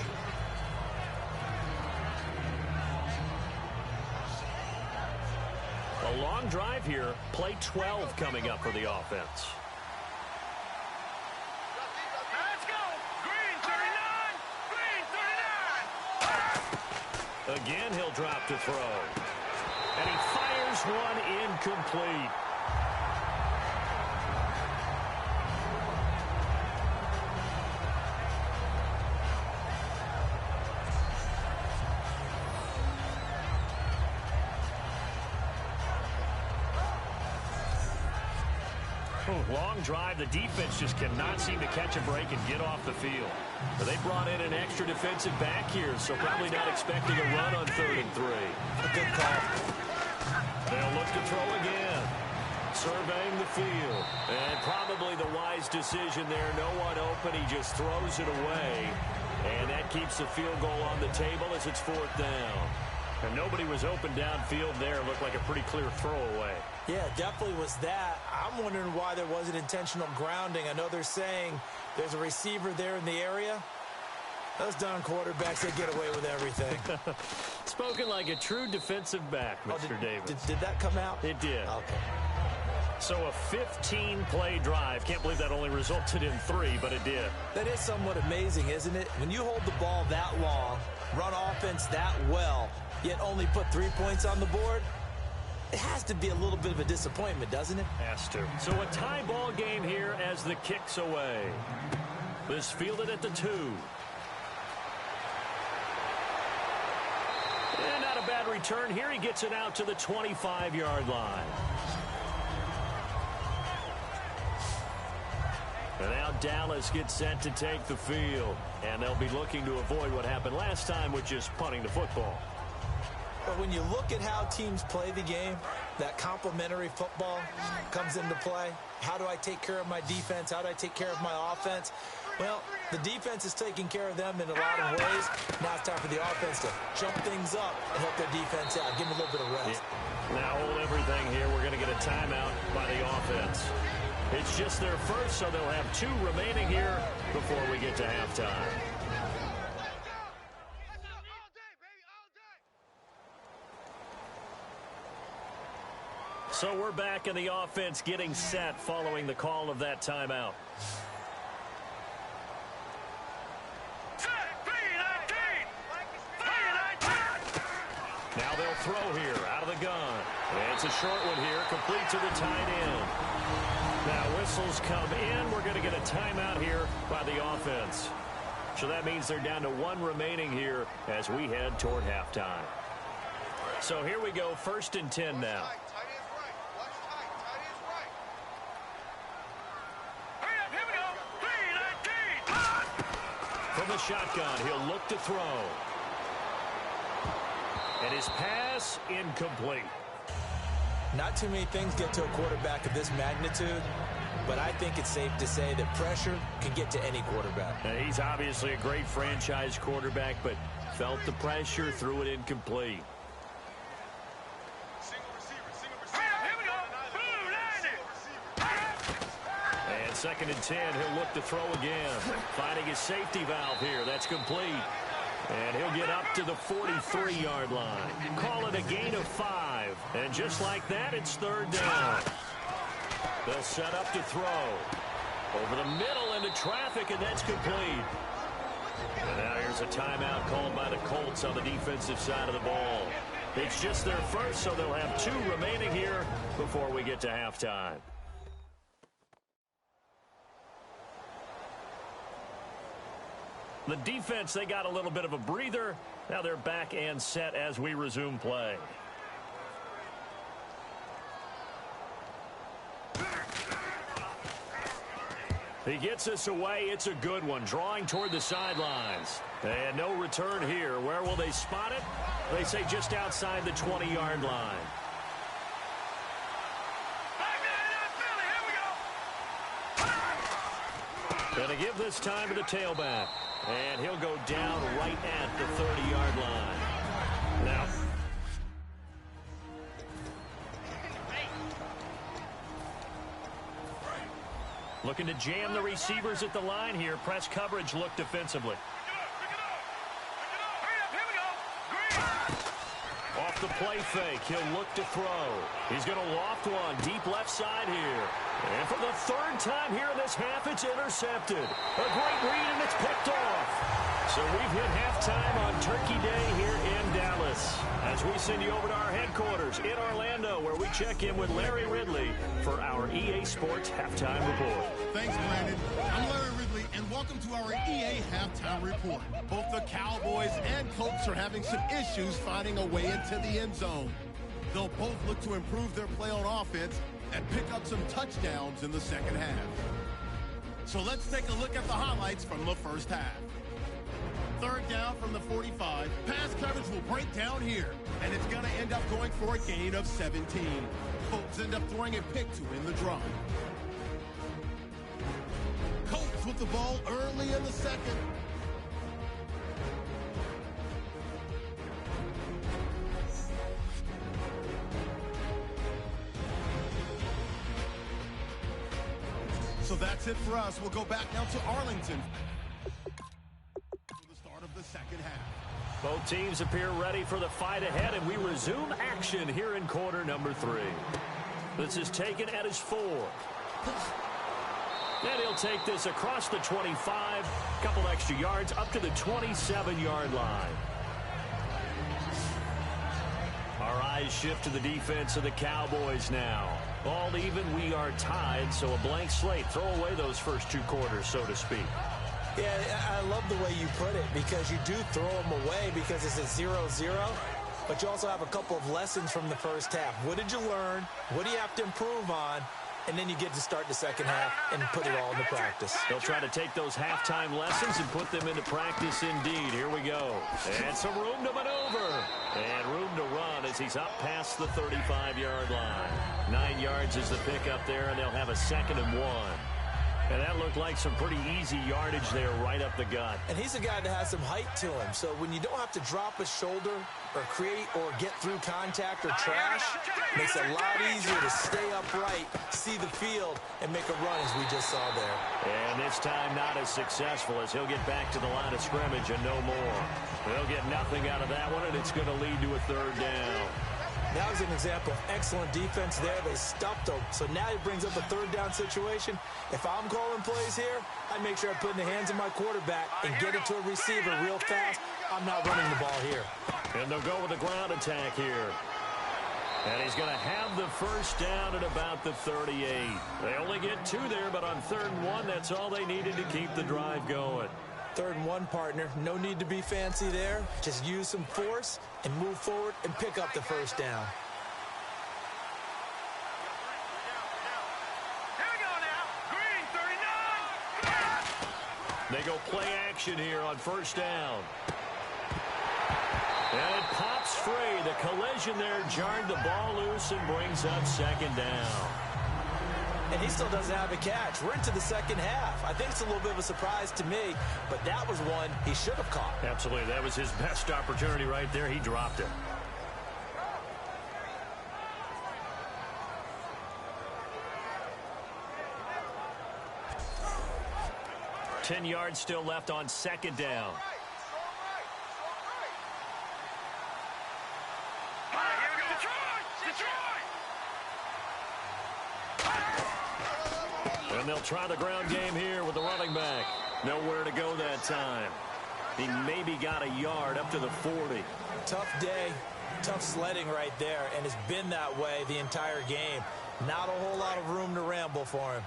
B: A long drive here. Play 12 coming up for the offense.
D: Let's go! Green 39! Green 39!
B: Again, he'll drop to throw. And he fires one incomplete. Long drive. The defense just cannot seem to catch a break and get off the field. But they brought in an extra defensive back here, so probably not expecting a run on 3rd and 3.
C: A good call.
B: They'll look to throw again. Surveying the field. And probably the wise decision there. No one open. He just throws it away. And that keeps the field goal on the table as it's 4th down. And nobody was open downfield there. Looked like a pretty clear throwaway.
C: Yeah, definitely was that. I'm wondering why there wasn't intentional grounding. I know they're saying there's a receiver there in the area. Those darn quarterbacks, they get away with everything.
B: Spoken like a true defensive back, Mr. Davis.
C: Did that come out?
B: It did.
C: Okay.
B: So a 15-play drive. Can't believe that only resulted in 3, but it did.
C: That is somewhat amazing, isn't it? When you hold the ball that long, run offense that well, yet only put 3 points on the board, it has to be a little bit of a disappointment, doesn't it?
B: Has to. So a tie ball game here as the kick's away. This fielded at the 2. And not a bad return here. He gets it out to the 25-yard line. And now Dallas gets set to take the field. And they'll be looking to avoid what happened last time, which is punting the football.
C: But when you look at how teams play the game, that complementary football comes into play. How do I take care of my defense? How do I take care of my offense? Well, the defense is taking care of them in a lot of ways. Now it's time for the offense to jump things up and help their defense out. Give them a little bit of rest.
B: Yeah. Now hold everything here. We're going to get a timeout by the offense. It's just their first, so they'll have 2 remaining here before we get to halftime. So we're back in the offense getting set following the call of that timeout. Now they'll throw here out of the gun. And it's a short one here, complete to the tight end. Now whistles come in. We're going to get a timeout here by the offense. So that means they're down to 1 remaining here as we head toward halftime. So here we go, 1st and 10 now. From the shotgun, he'll look to throw. And his pass incomplete.
C: Not too many things get to a quarterback of this magnitude, but I think it's safe to say that pressure can get to any quarterback.
B: Now, he's obviously a great franchise quarterback, but felt the pressure, threw it incomplete. And 2nd and 10, he'll look to throw again. Finding his safety valve here. That's complete. And he'll get up to the 43-yard line. Call it a gain of 5. And just like that, it's 3rd down. They'll set up to throw. Over the middle into traffic, and that's complete. And now here's a timeout called by the Colts on the defensive side of the ball. It's just their first, so they'll have 2 remaining here before we get to halftime. The defense, they got a little bit of a breather. Now they're back and set as we resume play. He gets us away. It's a good one. Drawing toward the sidelines. And no return here. Where will they spot it? They say just outside the 20-yard line. Going to give this time to the tailback. And he'll go down right at the 30-yard line. Now, looking to jam the receivers at the line here. Press coverage look defensively. Off the play fake, he'll look to throw. He's going to loft one deep left side here. And for the 3rd time here in this half, it's intercepted. A great read, and it's picked off. So we've hit halftime on Turkey Day here in Dallas. As we send you over to our headquarters in Orlando, where we check in with Larry Ridley for our EA Sports Halftime Report.
A: Thanks, Brandon. I'm Larry Ridley, and welcome to our EA Halftime Report. Both the Cowboys and Colts are having some issues finding a way into the end zone. They'll both look to improve their play on offense and pick up some touchdowns in the second half. So let's take a look at the highlights from the first half. 3rd down from the 45. Pass coverage will break down here, and it's going to end up going for a gain of 17. Colts end up throwing a pick to win the drive. Colts with the ball early in the second. So that's it for us. We'll go back now to Arlington.
B: Both teams appear ready for the fight ahead, and we resume action here in quarter number 3. This is taken at his 4. And he'll take this across the 25, a couple extra yards up to the 27-yard line. Our eyes shift to the defense of the Cowboys now. All even, we are tied, so a blank slate. Throw away those first 2 quarters, so to speak.
C: Yeah, I love the way you put it, because you do throw them away because it's a 0-0, but you also have a couple of lessons from the first half. What did you learn? What do you have to improve on? And then you get to start the second half and put it all into practice.
B: They'll try to take those halftime lessons and put them into practice indeed. Here we go. And some room to maneuver. And room to run as he's up past the 35-yard line. 9 yards is the pickup there, and they'll have a 2nd and 1. And that looked like some pretty easy yardage there right up the gut.
C: And he's a guy that has some height to him. So when you don't have to drop a shoulder or create or get through contact or trash, it makes it a lot easier to stay upright, see the field, and make a run as we just saw there.
B: And this time not as successful as he'll get back to the line of scrimmage and no more. They'll get nothing out of that one, and it's going to lead to a 3rd down.
C: That was an example of excellent defense there. They stuffed him. So now he brings up a 3rd down situation. If I'm calling plays here, I make sure I put in the hands of my quarterback and get it to a receiver real fast. I'm not running the ball here.
B: And they'll go with a ground attack here. And he's going to have the 1st down at about the 38. They only get 2 there, but on 3rd and 1, that's all they needed to keep the drive going.
C: 3rd and 1, partner. No need to be fancy there. Just use some force and move forward and pick up the 1st down.
D: Here we go now. Green 39.
B: They go play action here on 1st down. And it pops free. The collision there jarred the ball loose and brings up 2nd down.
C: And he still doesn't have a catch. We're into the 2nd half. I think it's a little bit of a surprise to me, but that was one he should have caught.
B: Absolutely. That was his best opportunity right there. He dropped it. Ten yards still left on 2nd down. And they'll try the ground game here with the running back. Nowhere to go that time. He maybe got a yard up to the 40.
C: Tough day, tough sledding right there, and it's been that way the entire game. Not a whole lot of room to ramble for him.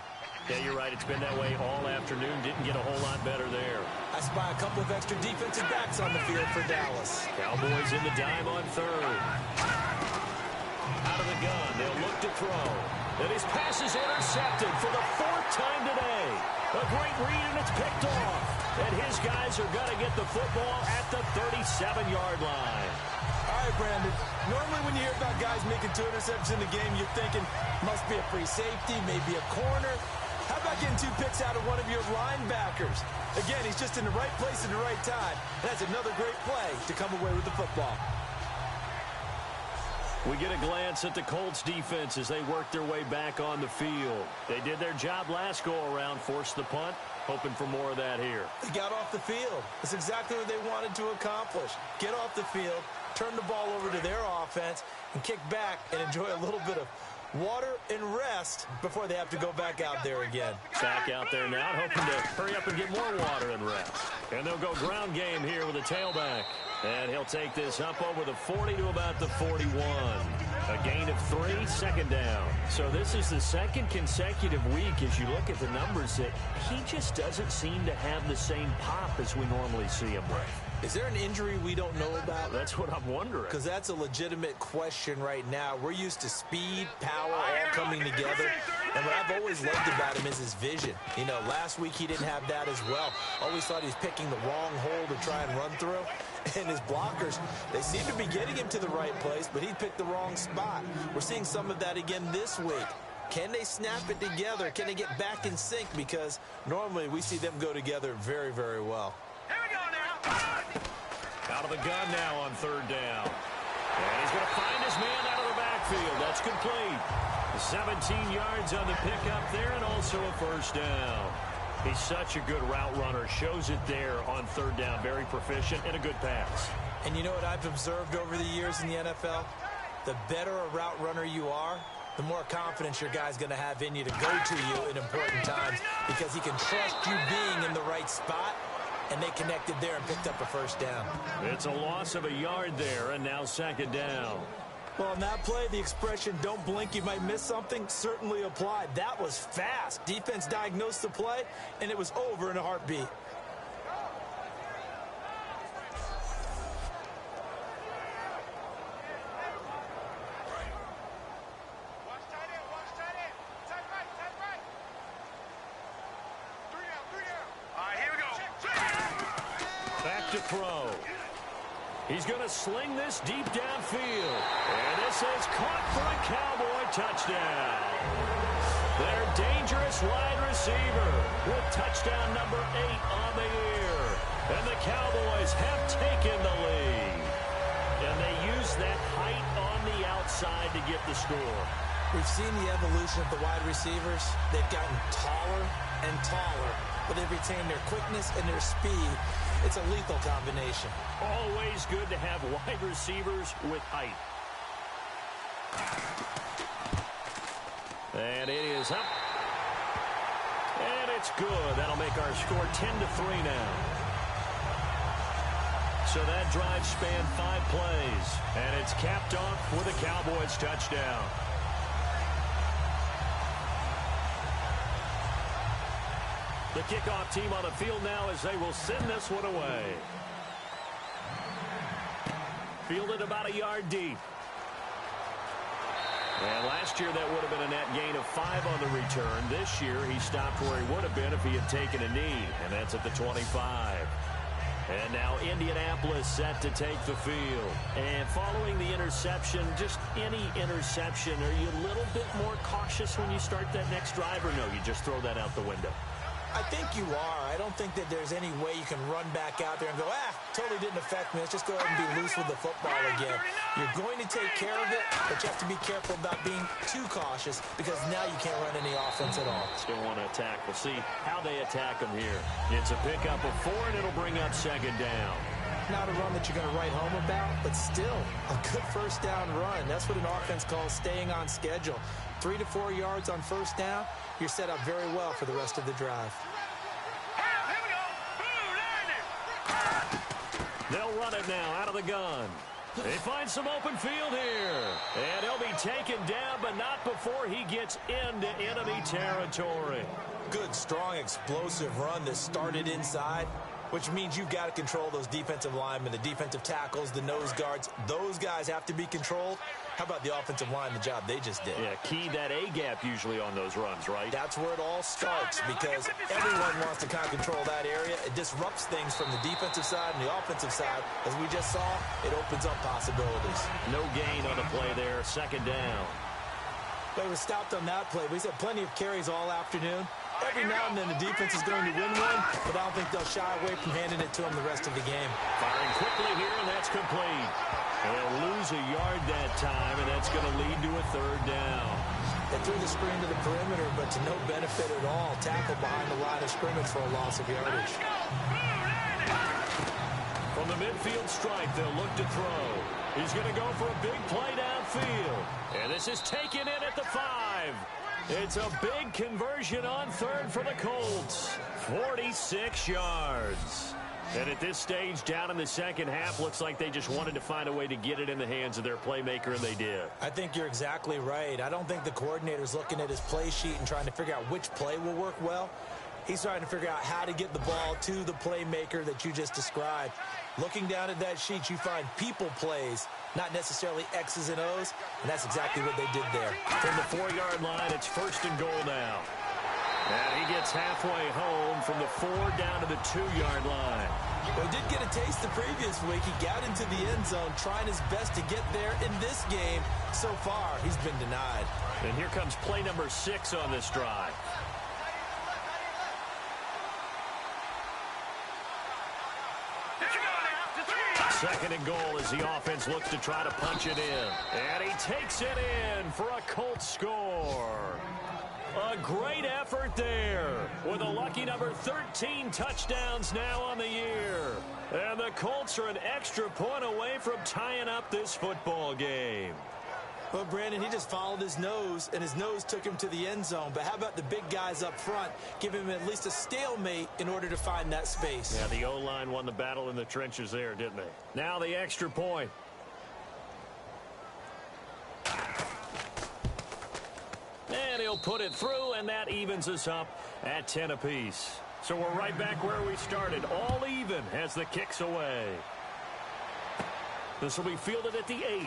B: Yeah, you're right. It's been that way all afternoon. Didn't get a whole lot better there.
C: I spy a couple of extra defensive backs on the field for Dallas.
B: Cowboys in the dime on 3rd. Out of the gun. They'll look to throw. And his pass is intercepted for the 4th time today. A great read, and it's picked off. And his guys are going to get the football at the 37-yard line.
C: All right, Brandon. Normally when you hear about guys making 2 interceptions in the game, you're thinking must be a free safety, maybe a corner. How about getting 2 picks out of one of your linebackers? Again, he's just in the right place at the right time. That's another great play to come away with the football.
B: We get a glance at the Colts defense as they work their way back on the field. They did their job last go-around, forced the punt, hoping for more of that here.
C: They got off the field. That's exactly what they wanted to accomplish. Get off the field, turn the ball over to their offense, and kick back and enjoy a little bit of water and rest before they have to go back out there again.
B: Back out there now, hoping to hurry up and get more water and rest. And they'll go ground game here with a tailback. And he'll take this up over the 40 to about the 41. A gain of 3, 2nd down. So this is the 2nd consecutive week as you look at the numbers that he just doesn't seem to have the same pop as we normally see him with.
C: Is there an injury we don't know about?
B: That's what I'm wondering.
C: Because that's a legitimate question right now. We're used to speed, power, all coming together. And what I've always loved about him is his vision. You know, last week he didn't have that as well. Always thought he was picking the wrong hole to try and run through. And his blockers, they seem to be getting him to the right place, but he picked the wrong spot. We're seeing some of that again this week. Can they snap it together? Can they get back in sync? Because normally we see them go together very, very well.
D: Here we go now.
B: Out of the gun now on 3rd down. And he's going to find his man out of the backfield. That's complete. 17 yards on the pickup there and also a 1st down. He's such a good route runner. Shows it there on third down. Very proficient and a good pass.
C: And you know what I've observed over the years in the NFL? The better a route runner you are, the more confidence your guy's going to have in you to go to you in important times because he can trust you being in the right spot, and they connected there and picked up a first down.
B: It's a loss of a yard there, and now second down.
C: Well, on that play, the expression, don't blink, you might miss something, certainly applied. That was fast. Defense diagnosed the play, and it was over in a heartbeat.
B: Back to throw. He's going to sling this deep downfield. And this is caught for a Cowboy touchdown. Their dangerous wide receiver with touchdown number 8 on the year. And the Cowboys have taken the lead. And they use that height on the outside to get the score.
C: We've seen the evolution of the wide receivers. They've gotten taller and taller, but they've retained their quickness and their speed. It's a lethal combination.
B: Always good to have wide receivers with height. And it is up. And it's good. That'll make our score 10-3 now. So that drive spanned 5 plays. And it's capped off with a Cowboys touchdown. The kickoff team on the field now as they will send this one away. Fielded about a yard deep. And last year that would have been a net gain of 5 on the return. This year he stopped where he would have been if he had taken a knee. And that's at the 25. And now Indianapolis set to take the field. And following the interception, just any interception, are you a little bit more cautious when you start that next drive, or no, you just throw that out the window?
C: I think you are. I don't think that there's any way you can run back out there and go, totally didn't affect me. Let's just go ahead and be loose with the football again. You're going to take care of it, but you have to be careful about being too cautious because now you can't run any offense at all.
B: Still want to attack. We'll see how they attack them here. It's a pickup of 4, and it'll bring up second down.
C: Not a run that you're going to write home about, but still a good first down run. That's what an offense calls staying on schedule. 3 to 4 yards on first down, you're set up very well for the rest of the drive.
B: They'll run it now out of the gun. They find some open field here. And he'll be taken down, but not before he gets into enemy territory.
C: Good, strong, explosive run that started inside, which means you've got to control those defensive linemen, the defensive tackles, the nose guards. Those guys have to be controlled. How about the offensive line, the job they just did?
B: Yeah, key that A-gap usually on those runs, right?
C: That's where it all starts because everyone wants to kind of control that area. It disrupts things from the defensive side and the offensive side. As we just saw, it opens up possibilities.
B: No gain on the play there, second down.
C: They were stopped on that play. We've had plenty of carries all afternoon. Every now and then the defense is going to win one, but I don't think they'll shy away from handing it to them the rest of the game.
B: Firing quickly here, and that's complete. And they'll lose a yard that time, and that's going to lead to a third down.
C: They threw the screen to the perimeter, but to no benefit at all. Tackled behind the line of scrimmage for a loss of yardage.
B: From the midfield stripe, they'll look to throw. He's going to go for a big play downfield. And this is taken in at the 5. It's a big conversion on third for the Colts. 46 yards. And at this stage, down in the second half, looks like they just wanted to find a way to get it in the hands of their playmaker, and they did.
C: I think you're exactly right. I don't think the coordinator's looking at his play sheet and trying to figure out which play will work well. He's trying to figure out how to get the ball to the playmaker that you just described. Looking down at that sheet, you find people plays, not necessarily X's and O's, and that's exactly what they did there.
B: From the 4-yard line, it's first and goal now. And he gets halfway home from the 4 down to the 2-yard line.
C: Well, he did get a taste the previous week. He got into the end zone, trying his best to get there in this game. So far, he's been denied.
B: And here comes play number 6 on this drive. Second and goal as the offense looks to try to punch it in. And he takes it in for a Colts score. A great effort there with a lucky number 13 touchdowns now on the year. And the Colts are an extra point away from tying up this football game.
C: Well, Brandon, he just followed his nose, and his nose took him to the end zone. But how about the big guys up front? Give him at least a stalemate in order to find that space.
B: Yeah, the O-line won the battle in the trenches there, didn't they? Now the extra point. And he'll put it through, and that evens us up at 10 apiece. So we're right back where we started, all even as the kick's away. This will be fielded at the 8.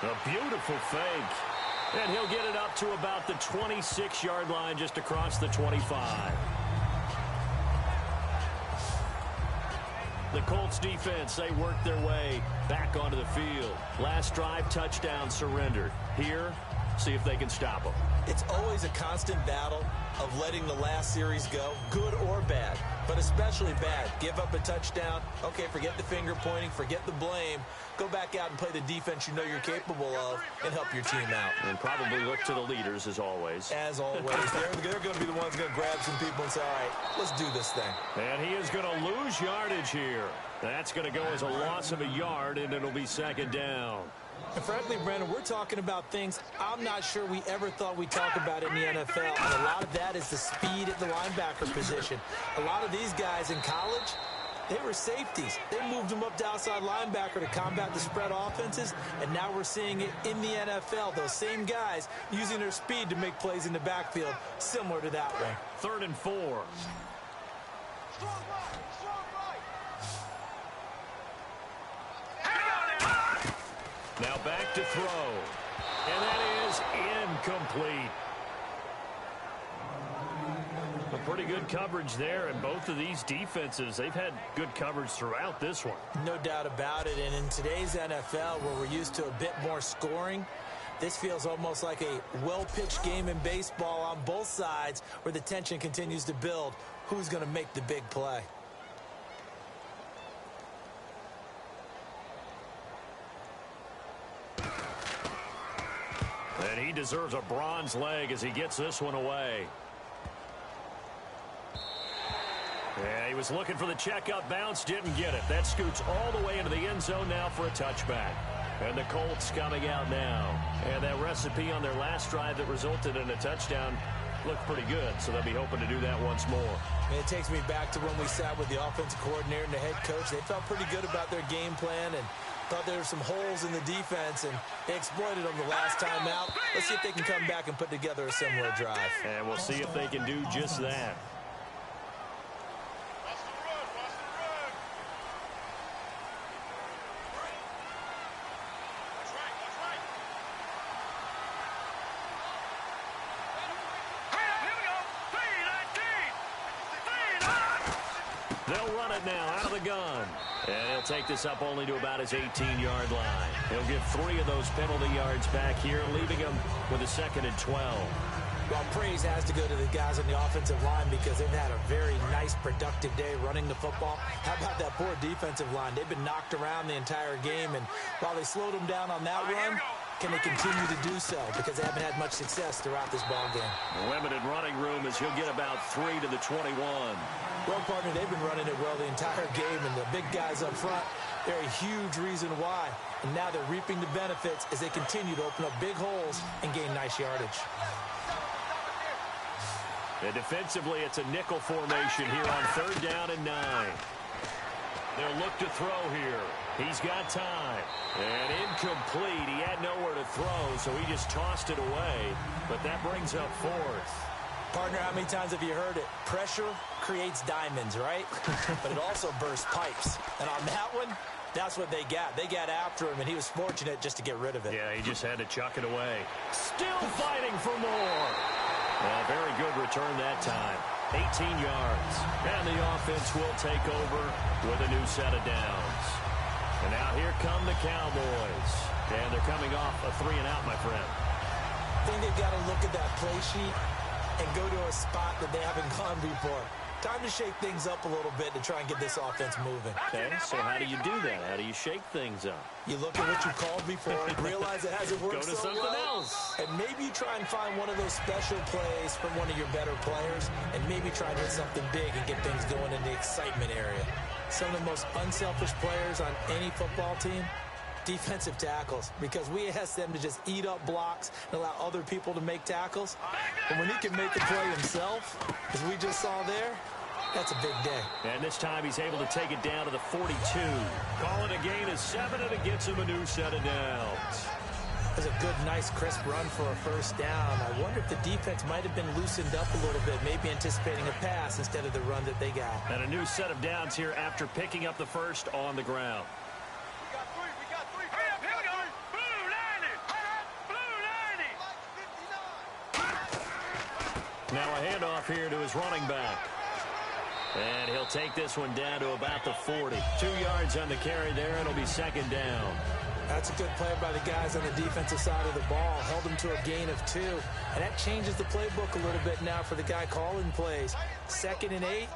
B: A beautiful fake. And he'll get it up to about the 26-yard line, just across the 25. The Colts defense, they worked their way back onto the field. Last drive, touchdown surrendered. Here, see if they can stop them.
C: It's always a constant battle of letting the last series go, good or bad, but especially bad. Give up a touchdown. Okay, forget the finger pointing, forget the blame. Go back out and play the defense you know you're capable of and help your team out.
B: And probably look to the leaders, as always.
C: As always. They're going to be the ones going to grab some people and say, all right, let's do this thing.
B: And he is going to lose yardage here. That's going to go as a loss of a yard, and it'll be second down.
C: And frankly, Brandon, we're talking about things I'm not sure we ever thought we'd talk about in the NFL. And a lot of that is the speed at the linebacker position. A lot of these guys in college, they were safeties. They moved them up to outside linebacker to combat the spread offenses, and now we're seeing it in the NFL. Those same guys using their speed to make plays in the backfield, similar to that one.
B: 3rd and 4. Now back to throw. And that is incomplete. A pretty good coverage there, and both of these defenses, they've had good coverage throughout this one.
C: No doubt about it, and in today's NFL, where we're used to a bit more scoring, this feels almost like a well-pitched game in baseball on both sides, where the tension continues to build. Who's going to make the big play?
B: And he deserves a bronze leg as he gets this one away. Yeah, he was looking for the checkup bounce, didn't get it. That scoots all the way into the end zone now for a touchback. And the Colts coming out now. And that recipe on their last drive that resulted in a touchdown looked pretty good, so they'll be hoping to do that once more.
C: And it takes me back to when we sat with the offensive coordinator and the head coach. They felt pretty good about their game plan and thought there were some holes in the defense, and they exploited them the last time out. Let's see if they can come back and put together a similar drive.
B: And we'll see if they can do just that. They'll run it now out of the gun. And he'll take this up only to about his 18-yard line. He'll get 3 of those penalty yards back here, leaving him with a 2nd and 12.
C: Well, praise has to go to the guys on the offensive line because they've had a very nice, productive day running the football. How about that poor defensive line? They've been knocked around the entire game, and while they slowed them down on that run, can they continue to do so? Because they haven't had much success throughout this ball game.
B: Limited running room as he'll get about 3 to the 21.
C: Well, partner, they've been running it well the entire game, and the big guys up front, they're a huge reason why. And now they're reaping the benefits as they continue to open up big holes and gain nice yardage.
B: And defensively, it's a nickel formation here on 3rd down and 9. They'll look to throw here. He's got time. And incomplete. He had nowhere to throw, so he just tossed it away. But that brings up 4th.
C: Partner, how many times have you heard it? Pressure creates diamonds, right? But it also bursts pipes. And on that one, that's what they got. They got after him, and he was fortunate just to get rid of it.
B: Yeah, he just had to chuck it away. Still fighting for more. Well, very good return that time. 18 yards. And the offense will take over with a new set of downs. And now here come the Cowboys. And they're coming off a 3-and-out, my friend.
C: I think they've got to look at that play sheet and go to a spot that they haven't gone before. Time to shake things up a little bit to try and get this offense moving.
B: Okay, so how do you do that? How do you shake things up?
C: You look at what you called before, realize it hasn't worked
B: Go to
C: so
B: something
C: well,
B: else.
C: and maybe you try and find one of those special plays from one of your better players, and maybe try and hit something big and get things going in the excitement area. Some of the most unselfish players on any football team, defensive tackles, because we ask them to just eat up blocks and allow other people to make tackles. But when he can make the play himself, as we just saw there, that's a big day.
B: And this time he's able to take it down to the 42. Call it a gain of 7, and it gets him a new set of downs.
C: That's a good, nice, crisp run for a first down. I wonder if the defense might have been loosened up a little bit, maybe anticipating a pass instead of the run that they got.
B: And a new set of downs here after picking up the first on the ground. Now a handoff here to his running back. And he'll take this one down to about the 40. 2 yards on the carry there, and it'll be second down.
C: That's a good play by the guys on the defensive side of the ball. Held them to a gain of 2. And that changes the playbook a little bit now for the guy calling plays. 2nd and 8.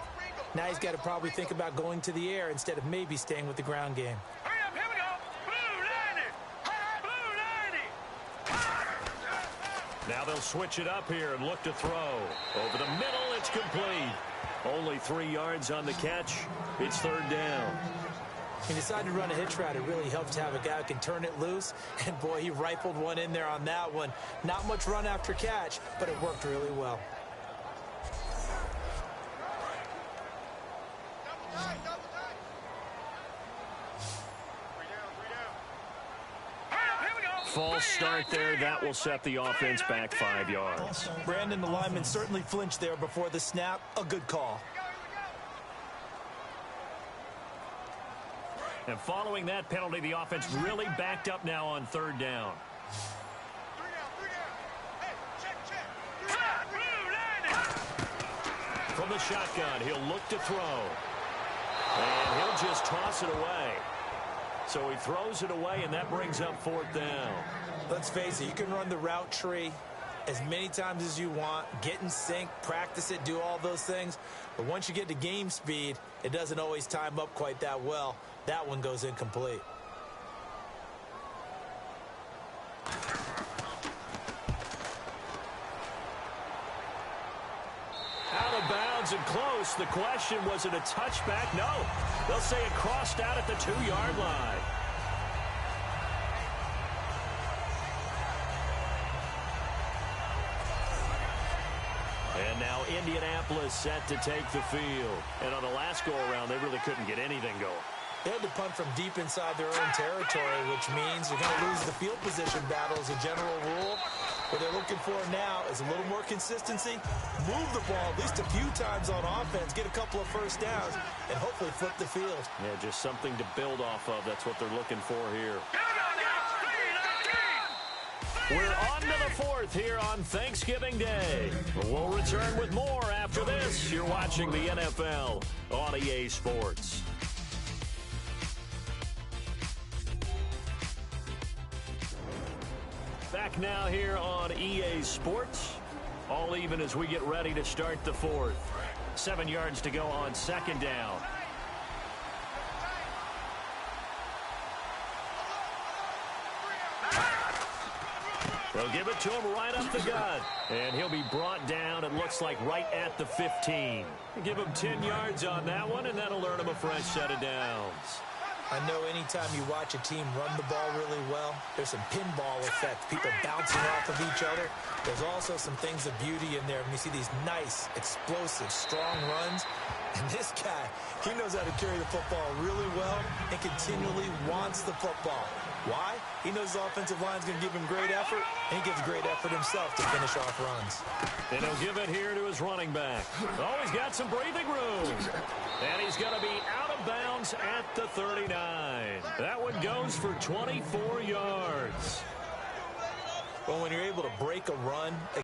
C: Now he's got to probably think about going to the air instead of maybe staying with the ground game.
B: Now they'll switch it up here and look to throw. Over the middle, it's complete. Only 3 yards on the catch. It's third down.
C: He decided to run a hitch route. It really helps to have a guy who can turn it loose. And, boy, he rifled one in there on that one. Not much run after catch, but it worked really well.
B: False start there. That will set the offense back 5 yards.
C: Brandon, the lineman, certainly flinched there before the snap. A good call.
B: And following that penalty, the offense really backed up now on third down. From the shotgun, he'll look to throw. And he'll just toss it away. So he throws it away, and that brings up fourth down.
C: Let's face it, you can run the route tree as many times as you want, get in sync, practice it, do all those things. But once you get to game speed, it doesn't always time up quite that well. That one goes incomplete.
B: Out of bounds and close. The question, was it a touchback? No. They'll say it crossed out at the 2-yard line. And now Indianapolis set to take the field. And on the last go-around, they really couldn't get anything going.
C: They had to punt from deep inside their own territory, which means you're going to lose the field position battle as a general rule. What they're looking for now is a little more consistency, move the ball at least a few times on offense, get a couple of first downs, and hopefully flip the field.
B: Yeah, just something to build off of. That's what they're looking for here. We're on to the fourth here on Thanksgiving Day. We'll return with more after this. You're watching the NFL on EA Sports. Back now here on EA Sports. All even as we get ready to start the fourth. 7 yards to go on second down. They'll give it to him right up the gut. And he'll be brought down, it looks like, right at the 15. Give him 10 yards on that one, and that'll earn him a fresh set of downs.
C: I know anytime you watch a team run the ball really well, there's some pinball effect, people bouncing off of each other. There's also some things of beauty in there when you see these nice, explosive, strong runs. And this guy, he knows how to carry the football really well and continually wants the football. Why? He knows the offensive line's going to give him great effort, and he gives great effort himself to finish off runs.
B: And he'll give it here to his running back. Oh, he's got some breathing room. And he's going to be out of bounds at the 39. That one goes for 24 yards.
C: Well, when you're able to break a run, a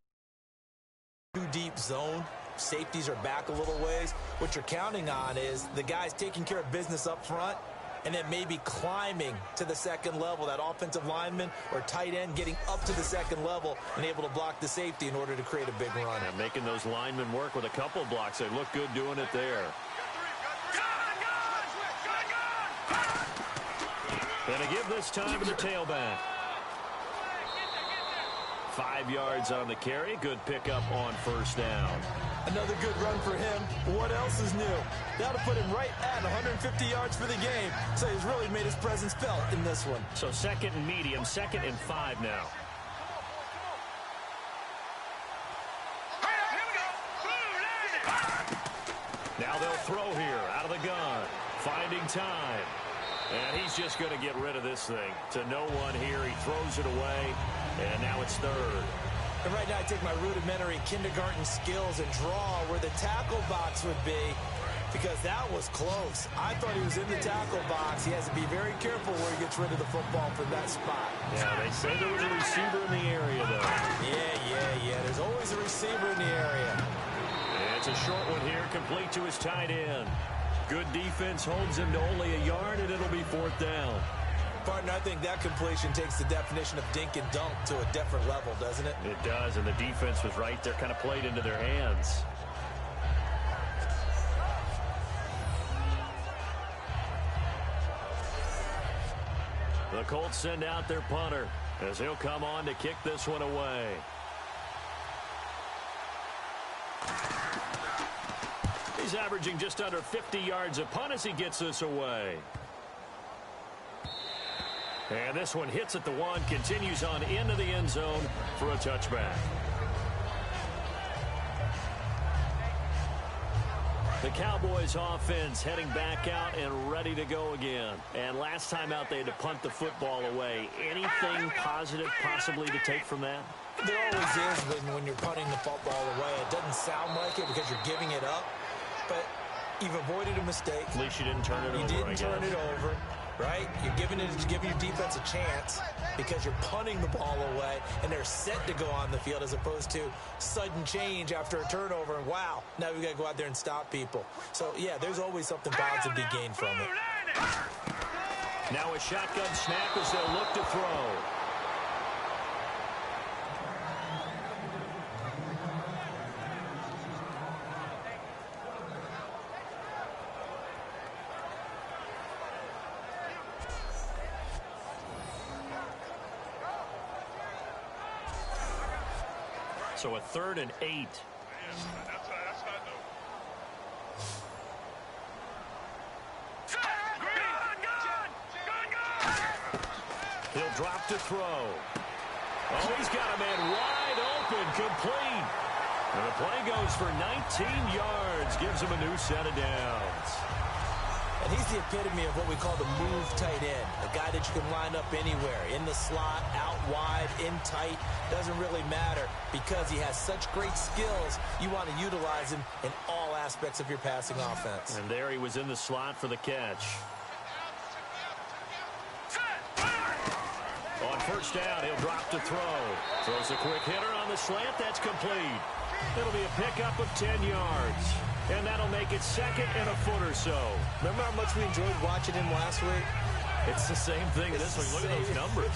C: too deep zone, safeties are back a little ways. What you're counting on is the guys taking care of business up front, and then maybe climbing to the second level. That offensive lineman or tight end getting up to the second level and able to block the safety in order to create a big run.
B: And making those linemen work with a couple blocks. They look good doing it there. And to give this time to the tailback. 5 yards on the carry. Good pickup on first down.
C: Another good run for him. What else is new? That'll put him right at 150 yards for the game. So he's really made his presence felt in this one.
B: So 2nd and medium, 2nd and 5 now. Now they'll throw here out of the gun. Finding time. And he's just going to get rid of this thing. To no one here. He throws it away. And now it's 3rd.
C: And right now I take my rudimentary kindergarten skills and draw where the tackle box would be, because that was close. I thought he was in the tackle box. He has to be very careful where he gets rid of the football from that spot.
B: Yeah, they say there was a receiver in the area, though.
C: Yeah. There's always a receiver in the area.
B: And it's a short one here, complete to his tight end. Good defense holds him to only a yard, and it'll be 4th down.
C: Partner, I think that completion takes the definition of dink and dunk to a different level, doesn't it?
B: It does, and the defense was right there, kind of played into their hands. The Colts send out their punter as he'll come on to kick this one away. He's averaging just under 50 yards a punt as he gets this away. And this one hits at the 1, continues on into the end zone for a touchback. The Cowboys offense heading back out and ready to go again. And last time out they had to punt the football away. Anything positive possibly to take from that?
C: There always is when you're punting the football away. It doesn't sound like it because you're giving it up, but you've avoided a mistake.
B: At least you didn't turn it over.
C: You didn't turn it over. Right? You're giving your defense a chance because you're punting the ball away and they're set to go on the field, as opposed to sudden change after a turnover. And wow, now we got to go out there and stop people. So, yeah, there's always something positive to be gained from it.
B: Now a shotgun snap as they'll look to throw. So a 3rd and 8. He'll drop to throw. Oh, he's got a man wide open, complete. And the play goes for 19 yards, gives him a new set of downs.
C: And he's the epitome of what we call the move tight end, a guy that you can line up anywhere, in the slot, out wide, in tight, doesn't really matter, because he has such great skills. You want to utilize him in all aspects of your passing offense.
B: And there he was in the slot for the catch. On first down, he'll drop to throw. Throws a quick hitter on the slant. That's complete. It'll be a pickup of 10 yards. And that'll make it 2nd and a foot or so.
C: Remember how much we enjoyed watching him last week?
B: It's the same thing this week. Look at those numbers.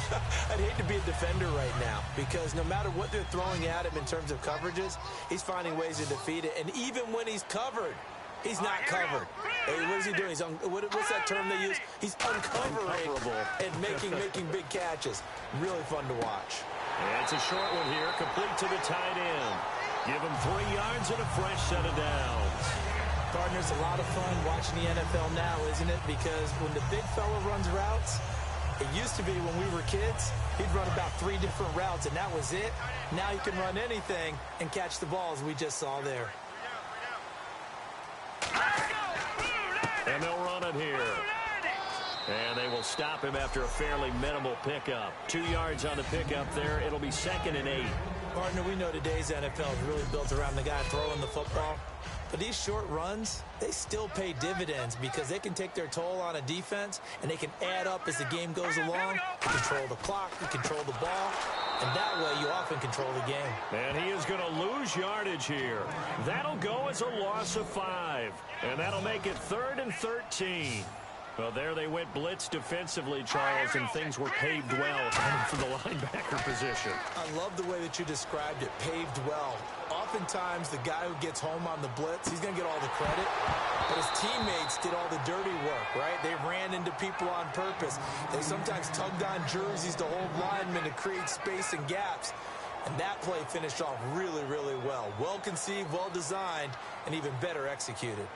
C: I'd hate to be a defender right now, because no matter what they're throwing at him in terms of coverages, he's finding ways to defeat it. And even when he's covered, he's not covered. Hey, what is he doing? What's that term they use? He's uncovering and making big catches. Really fun to watch.
B: And it's a short one here, complete to the tight end. Give him 3 yards and a fresh set of downs.
C: Partner, it's a lot of fun watching the NFL now, isn't it? Because when the big fella runs routes, it used to be when we were kids, he'd run about 3 different routes, and that was it. Now he can run anything and catch the balls we just saw there.
B: And they'll run it here. And they will stop him after a fairly minimal pickup. 2 yards on the pickup there. It'll be 2nd and 8.
C: Partner, we know today's NFL is really built around the guy throwing the football. But these short runs, they still pay dividends, because they can take their toll on a defense, and they can add up as the game goes along. You control the clock, you control the ball, and that way you often control the game.
B: And he is going to lose yardage here. That'll go as a loss of 5. And that'll make it 3rd and 13. Well, there they went blitz defensively, Charles, and things were paved well coming from the linebacker position.
C: I love the way that you described it, paved well. Oftentimes, the guy who gets home on the blitz, he's going to get all the credit, but his teammates did all the dirty work, right? They ran into people on purpose. They sometimes tugged on jerseys to hold linemen to create space and gaps, and that play finished off really, really well. Well conceived, well designed, and even better executed.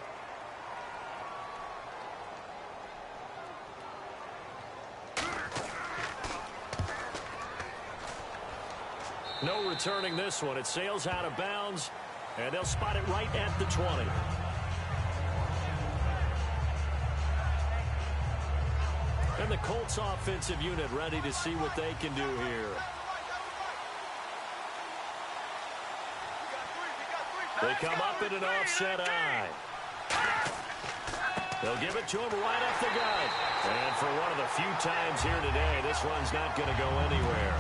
B: No returning this one. It sails out of bounds, and they'll spot it right at the 20. And the Colts offensive unit ready to see what they can do here. They come up in an offset eye. They'll give it to him right up the gut. And for one of the few times here today, this one's not going to go anywhere.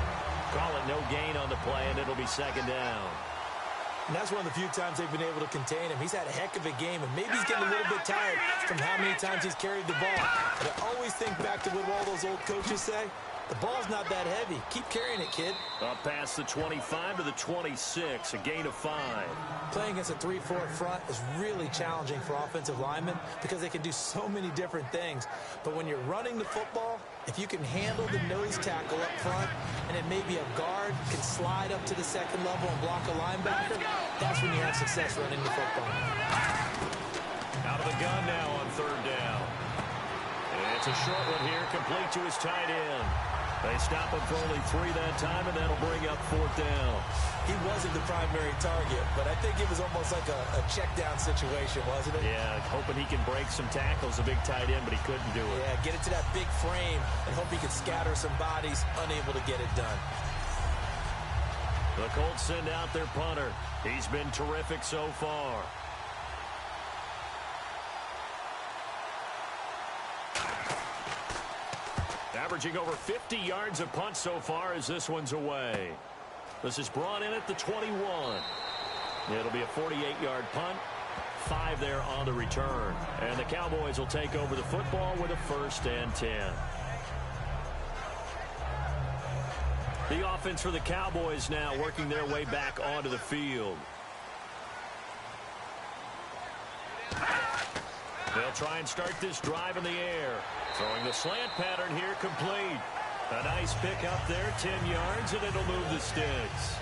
B: Call it no gain on the play, and it'll be second down.
C: And that's one of the few times they've been able to contain him. He's had a heck of a game, and maybe he's getting a little bit tired from how many times he's carried the ball. But I always think back to what all those old coaches say. The ball's not that heavy. Keep carrying it, kid.
B: Up past the 25 to the 26, a gain of 5.
C: Playing against a 3-4 front is really challenging for offensive linemen because they can do so many different things. But when you're running the football, if you can handle the nose tackle up front, and then maybe a guard can slide up to the second level and block a linebacker, that's when you have success running the football.
B: Out of the gun now on third down. It's a short one here, complete to his tight end. They stop him for only 3 that time, and that'll bring up fourth down.
C: He wasn't the primary target, but I think it was almost like a check down situation, wasn't it?
B: Yeah, hoping he can break some tackles, a big tight end, but he couldn't do it.
C: Yeah, get it to that big frame and hope he could scatter some bodies, unable to get it done.
B: The Colts send out their punter. He's been terrific so far. Averaging over 50 yards a punt so far as this one's away. This is brought in at the 21. It'll be a 48-yard punt. 5 there on the return. And the Cowboys will take over the football with a 1st and 10. The offense for the Cowboys now working their way back onto the field. They'll try and start this drive in the air. Throwing the slant pattern here complete. A nice pick up there, 10 yards, and it'll move the sticks.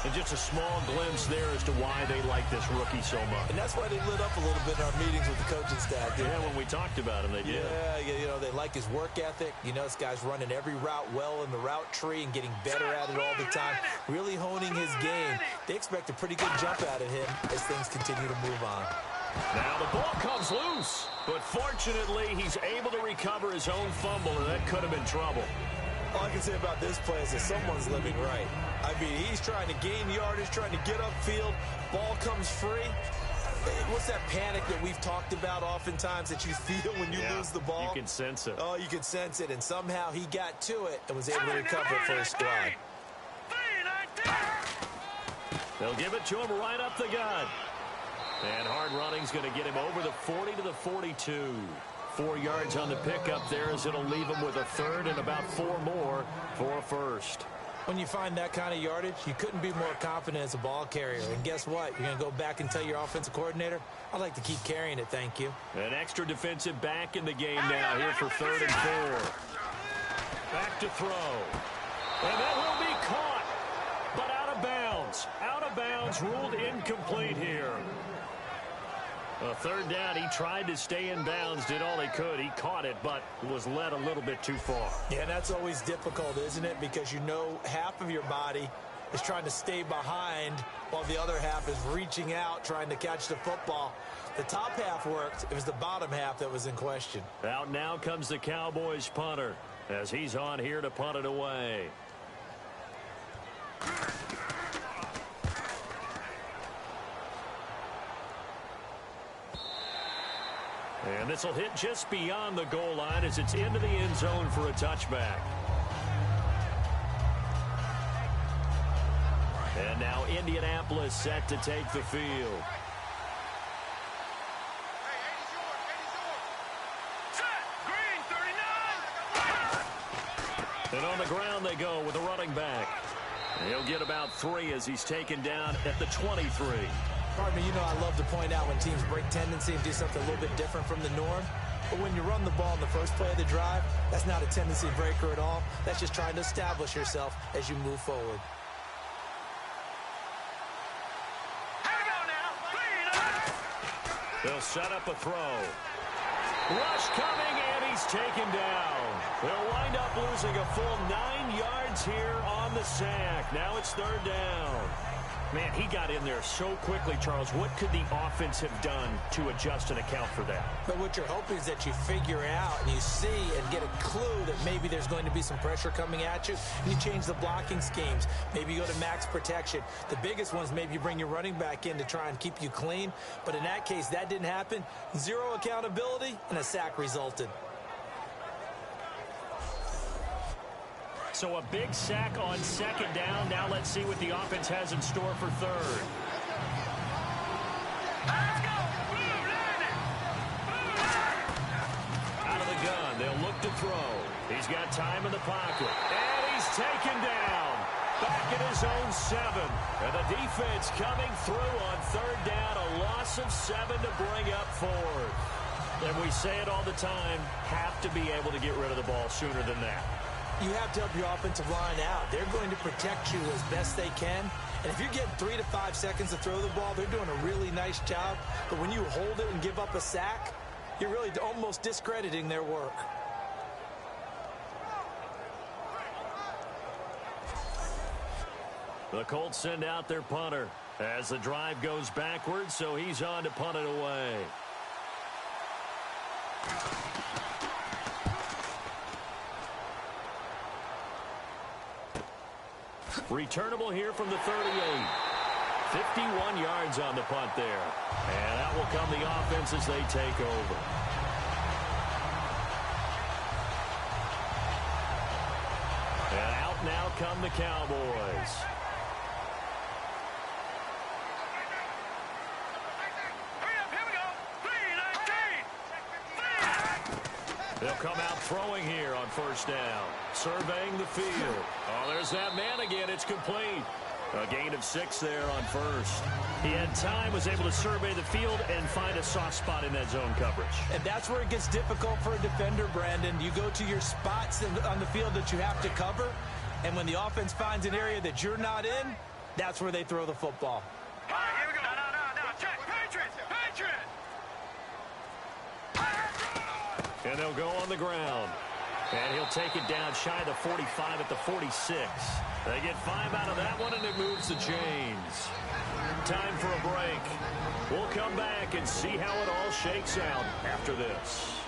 B: And just a small glimpse there as to why they like this rookie so much.
C: And that's why they lit up a little bit in our meetings with the coaching staff.
B: Yeah, when we talked about him, they did.
C: Yeah, you know, they like his work ethic. You know, this guy's running every route well in the route tree and getting better at it all the time. Really honing his game. They expect a pretty good jump out of him as things continue to move on.
B: Now the ball comes loose, but fortunately he's able to recover his own fumble, and that could have been trouble.
C: All I can say about this play is that someone's living right. I mean, he's trying to gain yardage, trying to get upfield. Ball comes free. What's that panic that we've talked about oftentimes that you feel when you lose the ball?
B: You can sense it.
C: Oh, you can sense it, and somehow he got to it and was able to recover it for his squad.
B: They'll give it to him right up the gut. And hard running's going to get him over the 40 to the 42. 4 yards on the pickup there as it'll leave him with a 3rd and about 4 more for a 1st.
C: When you find that kind of yardage, you couldn't be more confident as a ball carrier. And guess what? You're going to go back and tell your offensive coordinator, I'd like to keep carrying it, thank you.
B: An extra defensive back in the game now here for 3rd and 4. Back to throw. And that will be caught, but out of bounds. Out of bounds, ruled incomplete here. A 3rd down, he tried to stay in bounds, did all he could. He caught it, but was led a little bit too far.
C: Yeah, that's always difficult, isn't it? Because you know half of your body is trying to stay behind while the other half is reaching out, trying to catch the football. The top half worked. It was the bottom half that was in question.
B: Out now comes the Cowboys punter as he's on here to punt it away. And this will hit just beyond the goal line as it's into the end zone for a touchback. And now Indianapolis set to take the field. And on the ground they go with a running back. He'll get about 3 as he's taken down at the 23.
C: Partner, you know I love to point out when teams break tendency and do something a little bit different from the norm. But when you run the ball in the first play of the drive, that's not a tendency breaker at all. That's just trying to establish yourself as you move forward.
B: They'll set up a throw. Rush coming, and he's taken down. They'll wind up losing a full 9 yards here on the sack. Now it's 3rd down. Man, he got in there so quickly, Charles. What could the offense have done to adjust and account for that?
C: But what you're hoping is that you figure out and you see and get a clue that maybe there's going to be some pressure coming at you. And you change the blocking schemes. Maybe you go to max protection. The biggest ones, maybe you bring your running back in to try and keep you clean. But in that case, that didn't happen. 0 accountability, and a sack resulted.
B: So a big sack on 2nd down. Now let's see what the offense has in store for 3rd. Out of the gun, they'll look to throw. He's got time in the pocket. And he's taken down. Back at his own 7. And the defense coming through on 3rd down. A loss of 7 to bring up 4th. And we say it all the time, have to be able to get rid of the ball sooner than that.
C: You have to help your offensive line out. They're going to protect you as best they can. And if you're getting 3 to 5 seconds to throw the ball, they're doing a really nice job. But when you hold it and give up a sack, you're really almost discrediting their work.
B: The Colts send out their punter as the drive goes backwards, so he's on to punt it away. Returnable here from the 38. 51 yards on the punt there. And out will come the offense as they take over. And out now come the Cowboys. They'll come out throwing here on 1st down. Surveying the field. Oh, there's that man again. It's complete. A gain of 6 there on 1st. He had time, was able to survey the field and find a soft spot in that zone coverage.
C: And that's where it gets difficult for a defender, Brandon. You go to your spots on the field that you have to cover, and when the offense finds an area that you're not in, that's where they throw the football.
D: All right, here we go. No. Check. Patriots.
B: And they'll go on the ground. And he'll take it down shy of the 45 at the 46. They get 5 out of that one, and it moves the chains. Time for a break. We'll come back and see how it all shakes out after this.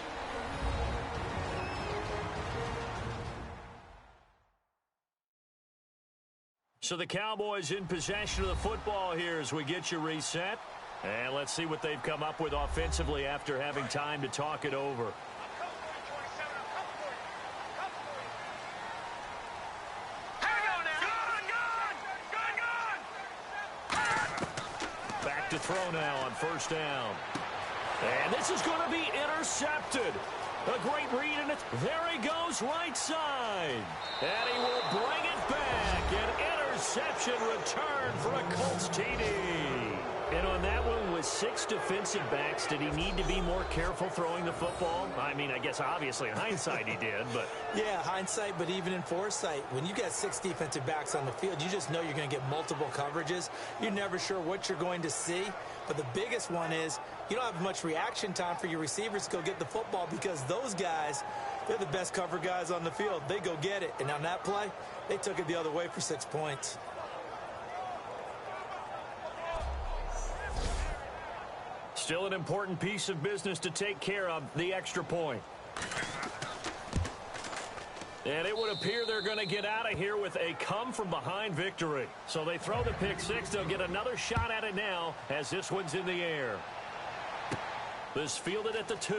B: So the Cowboys in possession of the football here as we get you reset. And let's see what they've come up with offensively after having time to talk it over. To throw now on 1st down. And this is going to be intercepted. A great read, and there he goes right side. And he will bring it back. An interception return for a Colts TD. And on that one, with 6 defensive backs, did he need to be more careful throwing the football? I mean, I guess obviously in hindsight he did, but...
C: Yeah, hindsight, but even in foresight, when you got 6 defensive backs on the field, you just know you're going to get multiple coverages. You're never sure what you're going to see. But the biggest one is you don't have much reaction time for your receivers to go get the football because those guys, they're the best cover guys on the field. They go get it. And on that play, they took it the other way for 6 points.
B: Still an important piece of business to take care of, the extra point. And it would appear they're going to get out of here with a come-from-behind victory. So they throw the pick 6. They'll get another shot at it now as this one's in the air. This fielded at the 2.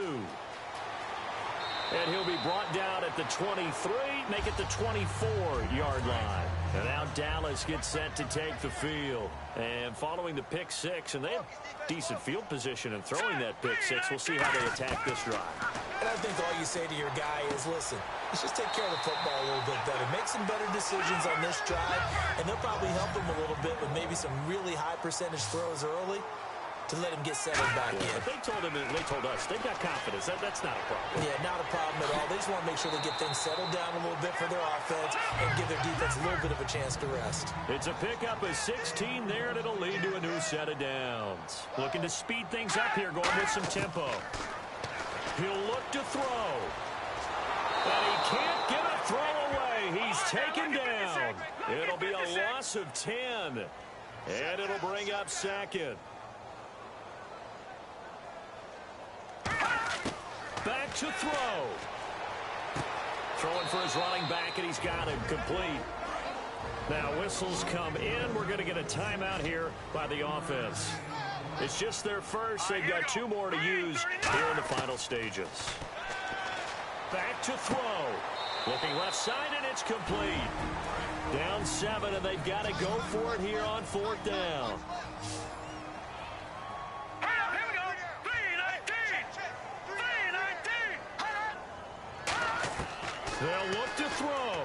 B: And he'll be brought down at the 23, make it the 24-yard line. And now Dallas gets set to take the field. And following the pick six, and they have decent field position in throwing that pick six. We'll see how they attack this drive.
C: And I think all you say to your guy is, listen, let's just take care of the football a little bit better. Make some better decisions on this drive, and they'll probably help him a little bit with maybe some really high percentage throws early to let him get settled back in.
B: They told him, and they told us, they've got confidence. That's not a problem.
C: Yeah, not a problem at all. They just want to make sure they get things settled down a little bit for their offense and give their defense a little bit of a chance to rest.
B: It's a pickup of 16 there, and it'll lead to a new set of downs. Looking to speed things up here, going with some tempo. He'll look to throw. And he can't get a throw away. He's taken down. It'll be a loss of 10. And it'll bring up second. Back to throw. Throwing for his running back, and he's got him complete. Now whistles come in. We're going to get a timeout here by the offense. It's just their first. They've got 2 more to use here in the final stages. Back to throw. Looking left side, and it's complete. Down 7, and they've got to go for it here on 4th down. They'll look to throw.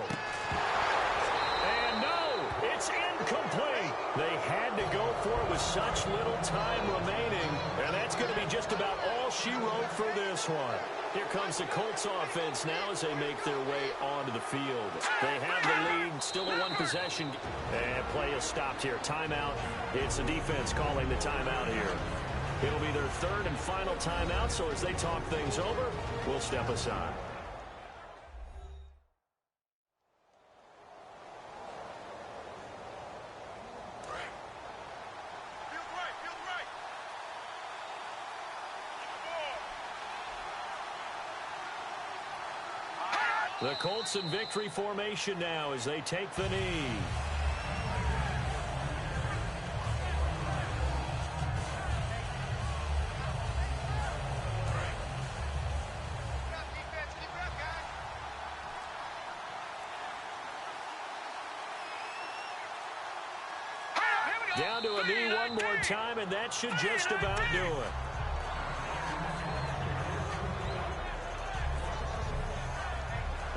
B: And no, it's incomplete. They had to go for it with such little time remaining. And that's going to be just about all she wrote for this one. Here comes the Colts offense now as they make their way onto the field. They have the lead, still a 1 possession. And play is stopped here. Timeout. It's the defense calling the timeout here. It'll be their 3rd and final timeout, so as they talk things over, we'll step aside. The Colts in victory formation now as they take the knee. Down to a knee one more time, and that should just about do it.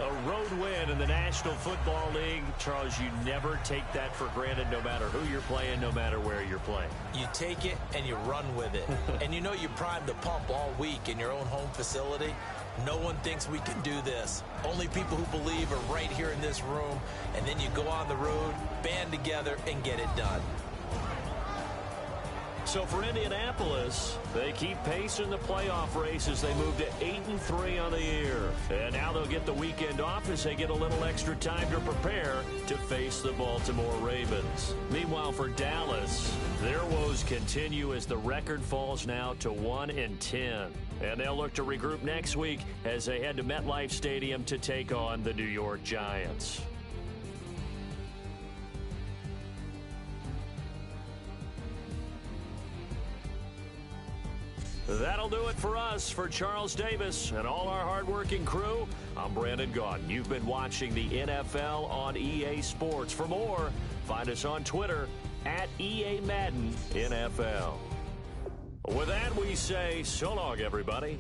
B: A road win in the National Football League. Charles, you never take that for granted no matter who you're playing, no matter where you're playing.
C: You take it and you run with it. And you know you primed the pump all week in your own home facility. No one thinks we can do this. Only people who believe are right here in this room. And then you go on the road, band together, and get it done.
B: So for Indianapolis, they keep pace in the playoff race as they move to 8-3 on the year. And now they'll get the weekend off as they get a little extra time to prepare to face the Baltimore Ravens. Meanwhile, for Dallas, their woes continue as the record falls now to 1-10. And they'll look to regroup next week as they head to MetLife Stadium to take on the New York Giants. That'll do it for us. For Charles Davis and all our hardworking crew, I'm Brandon Gaudin. You've been watching the NFL on EA Sports. For more, find us on Twitter at EA Madden NFL. With that, we say so long, everybody.